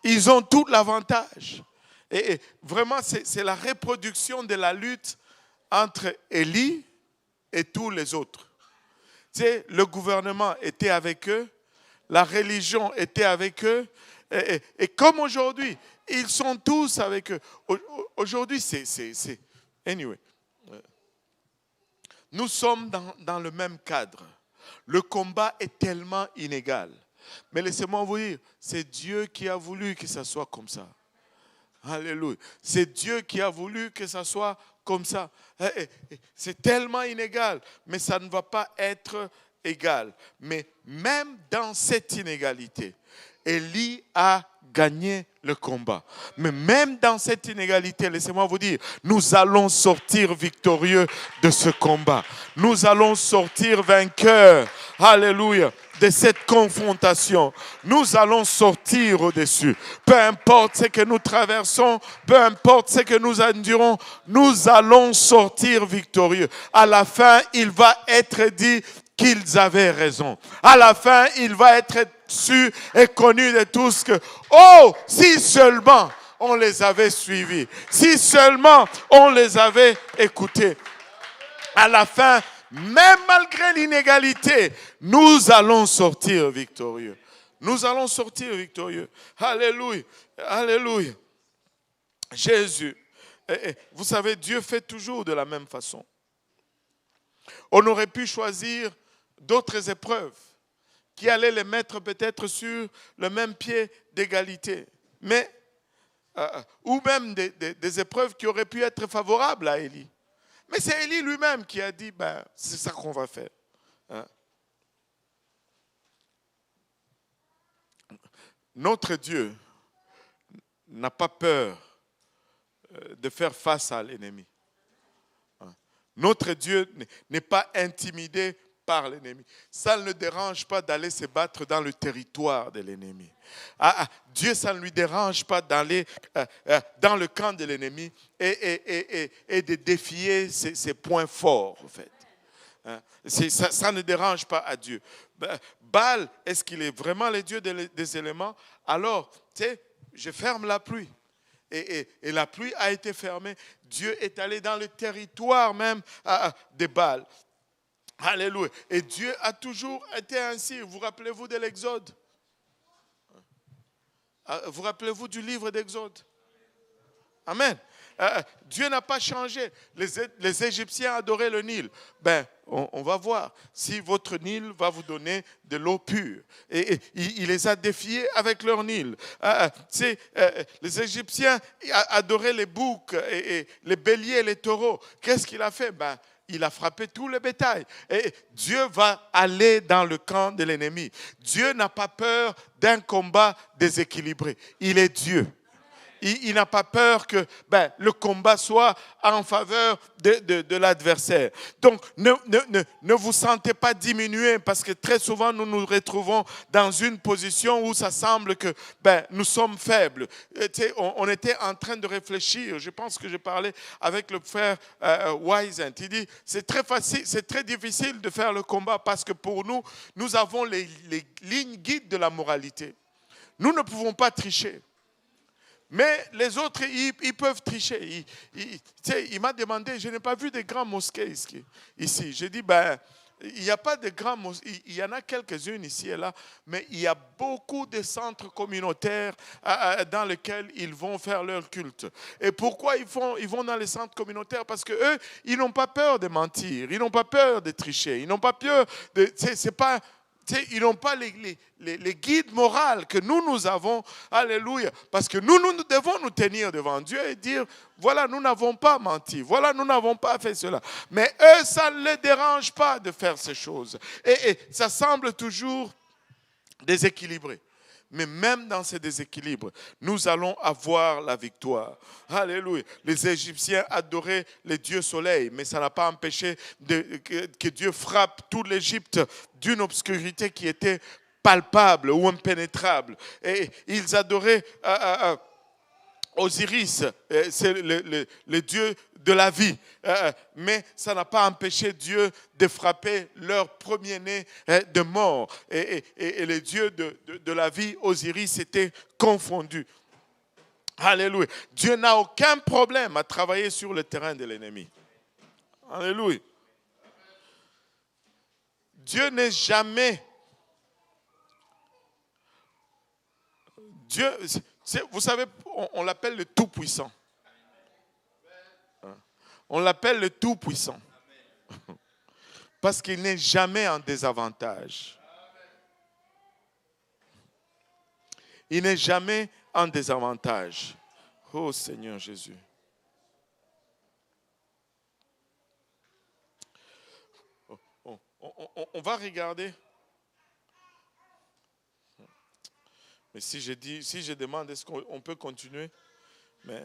Ils ont tout l'avantage. Et vraiment, c'est la reproduction de la lutte entre Élie et tous les autres. Tu sais, le gouvernement était avec eux, la religion était avec eux, et comme aujourd'hui, ils sont tous avec eux. Aujourd'hui, c'est... Anyway, nous sommes dans le même cadre. Le combat est tellement inégal. Mais laissez-moi vous dire, c'est Dieu qui a voulu que ça soit comme ça. Alléluia. C'est Dieu qui a voulu que ça soit comme ça. C'est tellement inégal, mais ça ne va pas être égal. Mais même dans cette inégalité, Élie a gagné le combat. Mais même dans cette inégalité, laissez-moi vous dire, nous allons sortir victorieux de ce combat. Nous allons sortir vainqueurs. Alléluia. De cette confrontation, nous allons sortir au-dessus. Peu importe ce que nous traversons, peu importe ce que nous endurons, nous allons sortir victorieux. À la fin, il va être dit qu'ils avaient raison. À la fin, il va être su et connu de tous que, oh, si seulement on les avait suivis, si seulement on les avait écoutés. À la fin, même malgré l'inégalité, nous allons sortir victorieux. Nous allons sortir victorieux. Alléluia. Alléluia. Jésus. Vous savez, Dieu fait toujours de la même façon. On aurait pu choisir d'autres épreuves qui allaient les mettre peut-être sur le même pied d'égalité. Mais, ou même des épreuves qui auraient pu être favorables à Élie. Mais c'est Élie lui-même qui a dit, c'est ça qu'on va faire. Hein? Notre Dieu n'a pas peur de faire face à l'ennemi. Hein? Notre Dieu n'est pas intimidé par l'ennemi. Ça ne le dérange pas d'aller se battre dans le territoire de l'ennemi. Dieu, ça ne lui dérange pas d'aller dans le camp de l'ennemi et de défier ses points forts, en fait. Ça ne dérange pas à Dieu. Baal, est-ce qu'il est vraiment le Dieu des éléments? Alors, tu sais, je ferme la pluie. Et la pluie a été fermée. Dieu est allé dans le territoire même des Baal. Alléluia. Et Dieu a toujours été ainsi. Vous rappelez-vous de l'Exode? Vous rappelez-vous du livre d'Exode? Amen. Dieu n'a pas changé. Les Égyptiens adoraient le Nil. On va voir si votre Nil va vous donner de l'eau pure. Et il les a défiés avec leur Nil. Les Égyptiens adoraient les boucs et les béliers et les taureaux. Qu'est-ce qu'il a fait? Il a frappé tout le bétail. Et Dieu va aller dans le camp de l'ennemi. Dieu n'a pas peur d'un combat déséquilibré. Il est Dieu. Il n'a pas peur que le combat soit en faveur de l'adversaire. Donc, ne vous sentez pas diminué parce que très souvent, nous nous retrouvons dans une position où ça semble que nous sommes faibles. On était en train de réfléchir. Je pense que je parlais avec le frère Wiesent. Il dit, c'est très facile, c'est très difficile de faire le combat parce que pour nous, nous avons les lignes guides de la moralité. Nous ne pouvons pas tricher. Mais les autres, ils peuvent tricher. Il m'a demandé, je n'ai pas vu de grandes mosquées ici. J'ai dit, il n'y a pas de grands, il y en a quelques-unes ici et là, mais il y a beaucoup de centres communautaires dans lesquels ils vont faire leur culte. Et pourquoi ils vont dans les centres communautaires? Parce que eux, ils n'ont pas peur de mentir, ils n'ont pas peur de tricher, ils n'ont pas peur de, c'est pas, ils n'ont pas les guides moraux que nous avons. Alléluia. Parce que nous devons nous tenir devant Dieu et dire, voilà, nous n'avons pas menti. Voilà, nous n'avons pas fait cela. Mais eux, ça ne les dérange pas de faire ces choses. Et ça semble toujours déséquilibré. Mais même dans ces déséquilibres, nous allons avoir la victoire. Alléluia. Les Égyptiens adoraient le Dieu soleil, mais ça n'a pas empêché que Dieu frappe toute l'Égypte d'une obscurité qui était palpable ou impénétrable. Et ils adoraient Osiris, c'est le Dieu de la vie. Mais ça n'a pas empêché Dieu de frapper leur premier-né de mort. Et le Dieu de la vie, Osiris, était confondu. Alléluia. Dieu n'a aucun problème à travailler sur le terrain de l'ennemi. Alléluia. Dieu n'est jamais... Dieu... Vous savez, on l'appelle le Tout-Puissant. On l'appelle le Tout-Puissant. Parce qu'il n'est jamais en désavantage. Il n'est jamais en désavantage. Oh Seigneur Jésus. On va regarder. Mais si je demande, est-ce qu'on peut continuer? Mais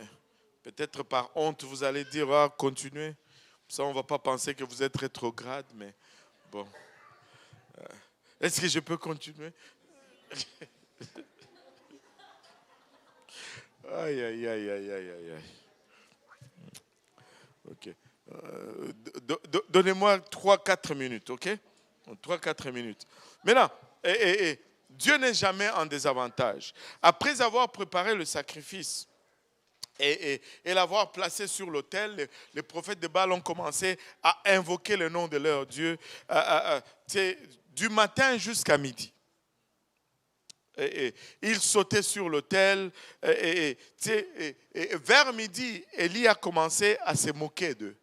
peut-être par honte, vous allez dire, continuez. Ça, on ne va pas penser que vous êtes rétrograde, mais bon. Est-ce que je peux continuer? Aïe, aïe, aïe, aïe, aïe, aïe. Ok. Donnez-moi 3-4 minutes, ok? 3-4 minutes. Maintenant, Dieu n'est jamais en désavantage. Après avoir préparé le sacrifice et l'avoir placé sur l'autel, les prophètes de Baal ont commencé à invoquer le nom de leur Dieu du matin jusqu'à midi. Ils sautaient sur l'autel et vers midi, Élie a commencé à se moquer d'eux.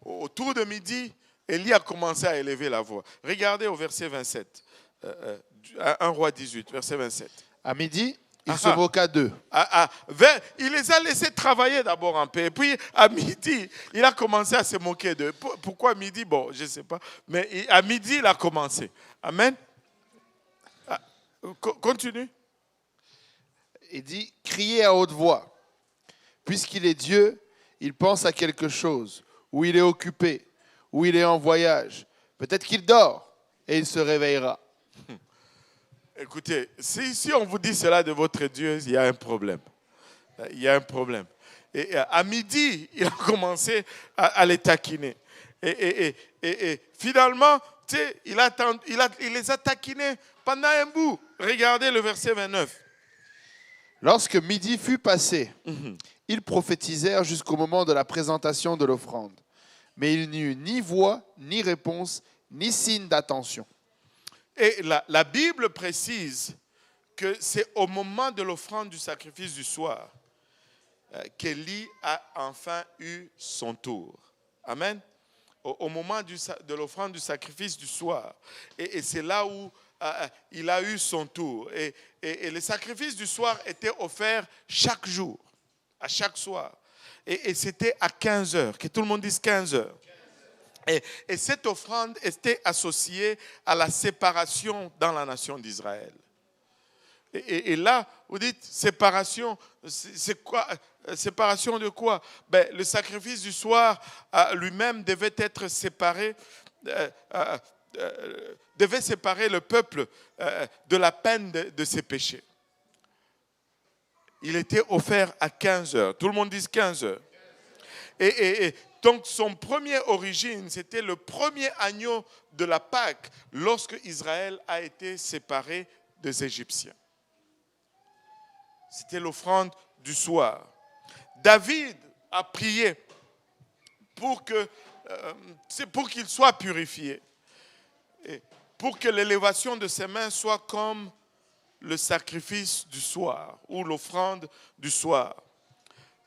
Autour de midi, Élie a commencé à élever la voix. Regardez au verset 27. 1 Roi 18, verset 27. À midi, il se moqua d'eux. Il les a laissés travailler d'abord en paix. Et puis, à midi, il a commencé à se moquer d'eux. Pourquoi midi? Bon, je ne sais pas. Mais à midi, il a commencé. Amen. Continue. Il dit, criez à haute voix. Puisqu'il est Dieu, il pense à quelque chose. Ou il est occupé, ou il est en voyage. Peut-être qu'il dort et il se réveillera. Écoutez, si on vous dit cela de votre Dieu, il y a un problème. Il y a un problème. Et à midi, il a commencé à les taquiner. Et finalement, il les a taquinés pendant un bout. Regardez le verset 29. Lorsque midi fut passé, ils prophétisèrent jusqu'au moment de la présentation de l'offrande. Mais il n'y eut ni voix, ni réponse, ni signe d'attention. Et la Bible précise que c'est au moment de l'offrande du sacrifice du soir qu'Élie a enfin eu son tour. Amen. Au moment de l'offrande du sacrifice du soir. Et c'est là où il a eu son tour. Et le sacrifice du soir était offert chaque jour, à chaque soir. Et c'était à 15 heures, que tout le monde dise 15 heures. Et cette offrande était associée à la séparation dans la nation d'Israël. Et là, vous dites, séparation, c'est quoi? Séparation de quoi? Le sacrifice du soir lui-même devait être séparé, devait séparer le peuple de la peine de ses péchés. Il était offert à 15 heures. Tout le monde dit 15 heures. Et donc, son première origine, c'était le premier agneau de la Pâque lorsque Israël a été séparé des Égyptiens. C'était l'offrande du soir. David a prié pour qu'il soit purifié. pour que l'élévation de ses mains soit comme le sacrifice du soir ou l'offrande du soir.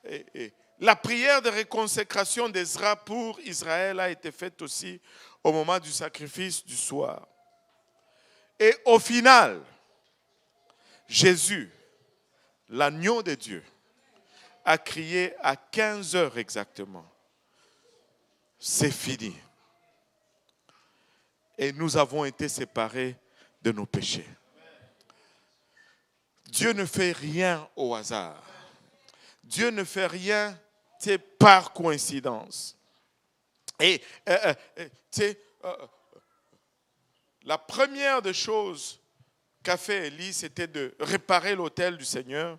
Et la prière de réconsécration d'Ezra pour Israël a été faite aussi au moment du sacrifice du soir. Et au final, Jésus, l'agneau de Dieu, a crié à 15 heures exactement. C'est fini. Et nous avons été séparés de nos péchés. Dieu ne fait rien au hasard. Dieu ne fait rien par coïncidence. Et la première des choses qu'a fait Élie, c'était de réparer l'autel du Seigneur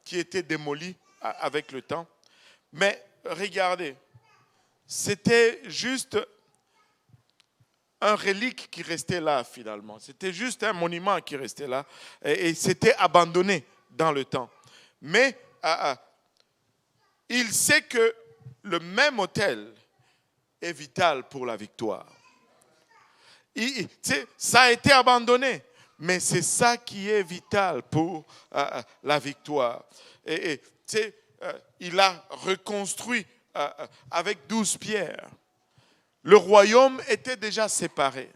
qui était démoli avec le temps. Mais regardez, c'était juste un relique qui restait là finalement. C'était juste un monument qui restait là et c'était abandonné dans le temps. Mais il sait que le même autel est vital pour la victoire. Ça a été abandonné, mais c'est ça qui est vital pour la victoire. Et il a reconstruit avec 12 pierres. Le royaume était déjà séparé,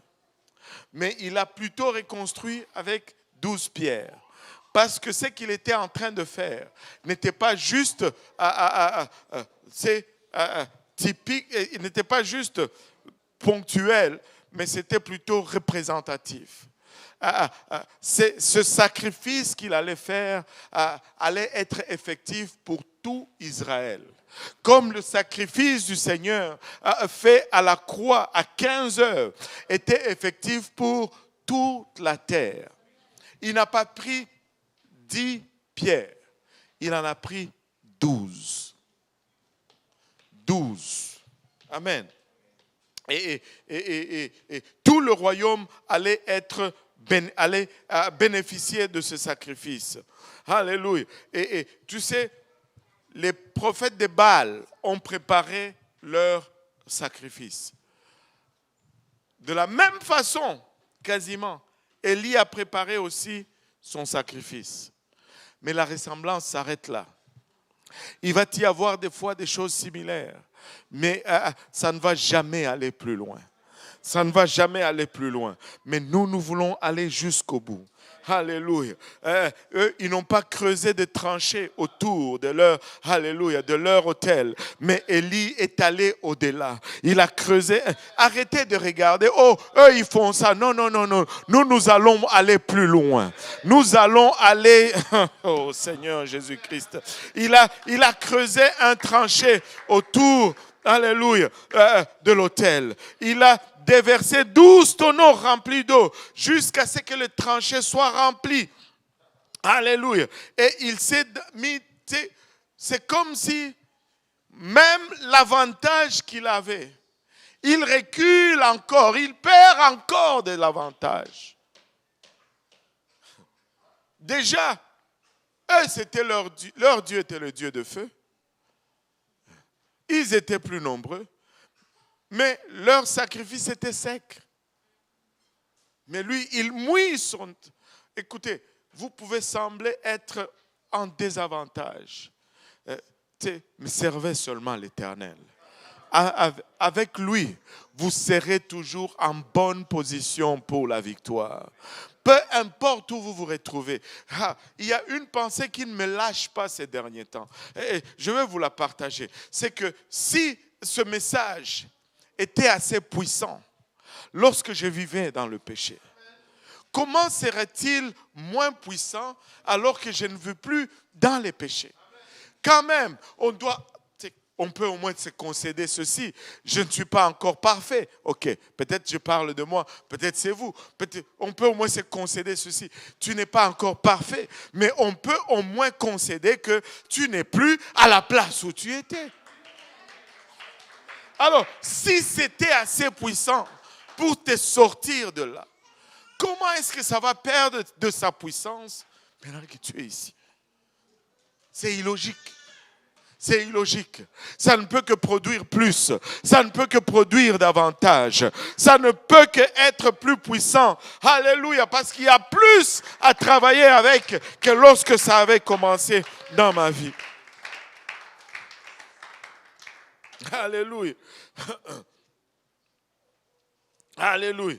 mais il a plutôt reconstruit avec 12 pierres. Parce que ce qu'il était en train de faire n'était pas juste typique, il n'était pas juste ponctuel, mais c'était plutôt représentatif. Ce sacrifice qu'il allait faire allait être effectif pour tout Israël. Comme le sacrifice du Seigneur fait à la croix à 15 heures était effectif pour toute la terre. Il n'a pas pris 10 pierres, il en a pris 12. 12. Amen. Et tout le royaume allait bénéficier de ce sacrifice. Alléluia. Et tu sais, les prophètes de Baal ont préparé leur sacrifice. De la même façon, quasiment, Élie a préparé aussi son sacrifice. Mais la ressemblance s'arrête là. Il va y avoir des fois des choses similaires, mais ça ne va jamais aller plus loin. Ça ne va jamais aller plus loin. Mais nous voulons aller jusqu'au bout. Alléluia. Eux, ils n'ont pas creusé de tranchées autour de leur autel. Mais Élie est allé au-delà. Il a creusé. Arrêtez de regarder. Oh, eux, ils font ça. Non. Nous allons aller plus loin. Nous allons aller. Oh, Seigneur Jésus-Christ. Il a creusé un tranché autour. Alléluia. De l'autel. Il a déversé 12 tonneaux remplis d'eau jusqu'à ce que le tranché soit rempli. Alléluia. Et il s'est mis, c'est comme si même l'avantage qu'il avait, il recule encore, il perd encore de l'avantage. Déjà, eux, c'était leur Dieu était le Dieu de feu. Ils étaient plus nombreux. Mais leur sacrifice était sec. Mais lui, il mouille son... Écoutez, vous pouvez sembler être en désavantage. Mais servez seulement l'Éternel. Avec lui, vous serez toujours en bonne position pour la victoire. Peu importe où vous vous retrouvez. Il y a une pensée qui ne me lâche pas ces derniers temps. Et je vais vous la partager. C'est que si ce message était assez puissant lorsque je vivais dans le péché, comment serait-il moins puissant alors que je ne vis plus dans les péchés? Quand même, on peut au moins se concéder ceci. Je ne suis pas encore parfait. Ok, peut-être je parle de moi, peut-être c'est vous. On peut au moins se concéder ceci. Tu n'es pas encore parfait, mais on peut au moins concéder que tu n'es plus à la place où tu étais. Alors, si c'était assez puissant pour te sortir de là, comment est-ce que ça va perdre de sa puissance maintenant que tu es ici? C'est illogique. C'est illogique. Ça ne peut que produire plus. Ça ne peut que produire davantage. Ça ne peut que être plus puissant. Alléluia, parce qu'il y a plus à travailler avec que lorsque ça avait commencé dans ma vie. Alléluia. Alléluia.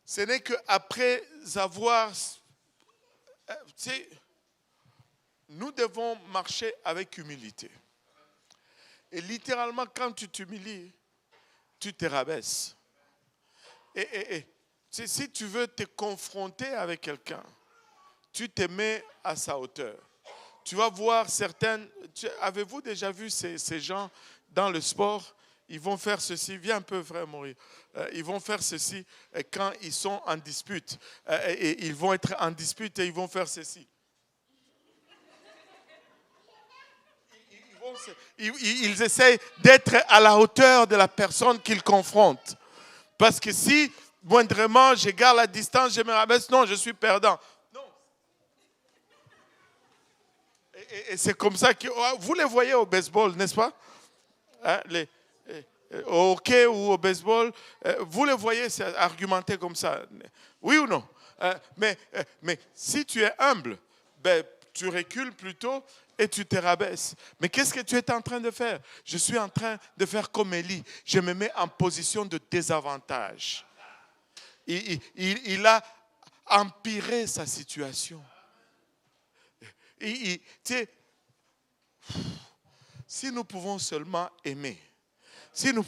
Ce n'est qu'après avoir... nous devons marcher avec humilité. Et littéralement, quand tu t'humilies, tu te rabaisses. Et si tu veux te confronter avec quelqu'un, tu te mets à sa hauteur. Tu vas voir certaines... Avez-vous déjà vu ces gens dans le sport? Ils vont faire ceci. Viens un peu, frère Maurice. Ils vont faire ceci quand ils sont en dispute. Et ils vont être en dispute et ils vont faire ceci. Ils essayent d'être à la hauteur de la personne qu'ils confrontent. Parce que si, moindrement, je garde la distance, je me rabaisse, non, je suis perdant. Non. Et c'est comme ça que... Vous les voyez au baseball, n'est-ce pas? Hein, au hockey ou au baseball, vous les voyez argumenter comme ça. Oui ou non? Mais si tu es humble, tu recules plutôt et tu te rabaisses. Mais qu'est-ce que tu es en train de faire? Je suis en train de faire comme Élie. Je me mets en position de désavantage. Il a empiré sa situation. Tu sais, si nous pouvons seulement aimer, si nous...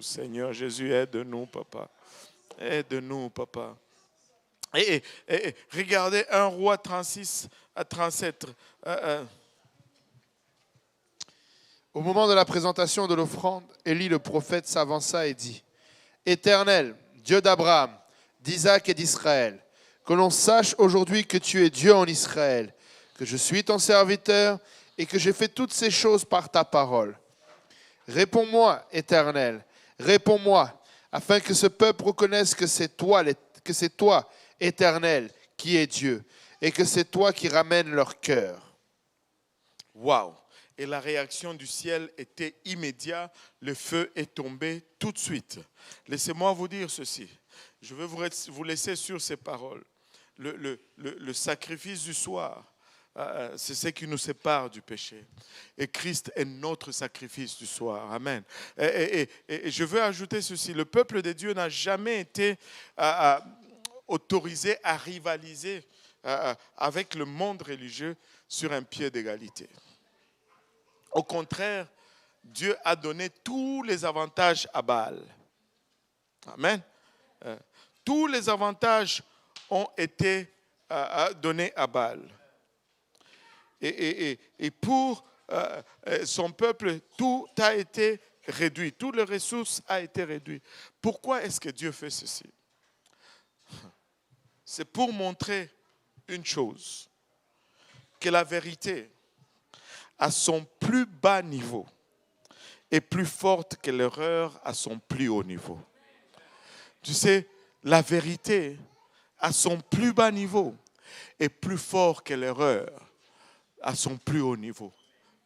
Seigneur Jésus, aide-nous, papa. Aide-nous, papa. Et regardez 1 Roi 36 à 37. Au moment de la présentation de l'offrande, Élie le prophète s'avança et dit: Éternel, Dieu d'Abraham, d'Isaac et d'Israël, que l'on sache aujourd'hui que tu es Dieu en Israël, que je suis ton serviteur et que j'ai fait toutes ces choses par ta parole. Réponds-moi, Éternel, réponds-moi, afin que ce peuple reconnaisse que c'est toi, Éternel, qui es Dieu, et que c'est toi qui ramènes leur cœur. Waouh! Et la réaction du ciel était immédiate. Le feu est tombé tout de suite. Laissez-moi vous dire ceci. Je veux vous laisser sur ces paroles. Le sacrifice du soir, c'est ce qui nous sépare du péché. Et Christ est notre sacrifice du soir. Amen. Et je veux ajouter ceci. Le peuple de Dieu n'a jamais été autorisé à rivaliser avec le monde religieux sur un pied d'égalité. Au contraire, Dieu a donné tous les avantages à Baal. Amen. Tous les avantages ont été donnés à Baal. Et pour son peuple, tout a été réduit. Toutes les ressources ont été réduites. Pourquoi est-ce que Dieu fait ceci? C'est pour montrer une chose, que la vérité, à son plus bas niveau, est plus forte que l'erreur à son plus haut niveau. Tu sais, la vérité, à son plus bas niveau, est plus forte que l'erreur à son plus haut niveau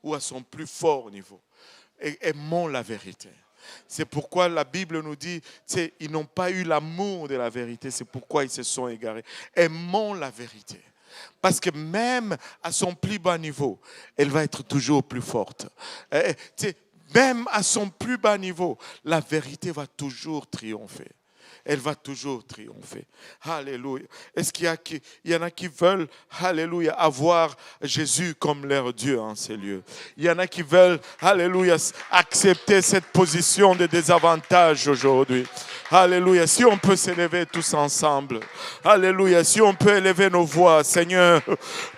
ou à son plus fort niveau. Et aimons la vérité. C'est pourquoi la Bible nous dit, ils n'ont pas eu l'amour de la vérité, c'est pourquoi ils se sont égarés. Aimons la vérité. Parce que même à son plus bas niveau, elle va être toujours plus forte. Même à son plus bas niveau, la vérité va toujours triompher. Elle va toujours triompher. Alléluia. Est-ce qu'il y en a qui veulent, alléluia, avoir Jésus comme leur Dieu en ces lieux? Il y en a qui veulent, alléluia, accepter cette position de désavantage aujourd'hui. Alléluia. Si on peut s'élever tous ensemble. Alléluia. Si on peut élever nos voix. Seigneur,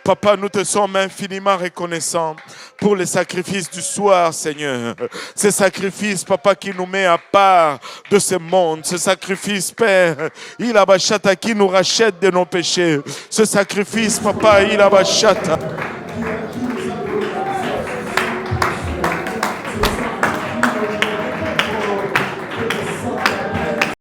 Papa, nous te sommes infiniment reconnaissants pour le sacrifice du soir, Seigneur. Ce sacrifice, Papa, qui nous met à part de ce monde. Ce sacrifice, Père, il a bachata qui nous rachète de nos péchés. Ce sacrifice, Papa, il a bachata.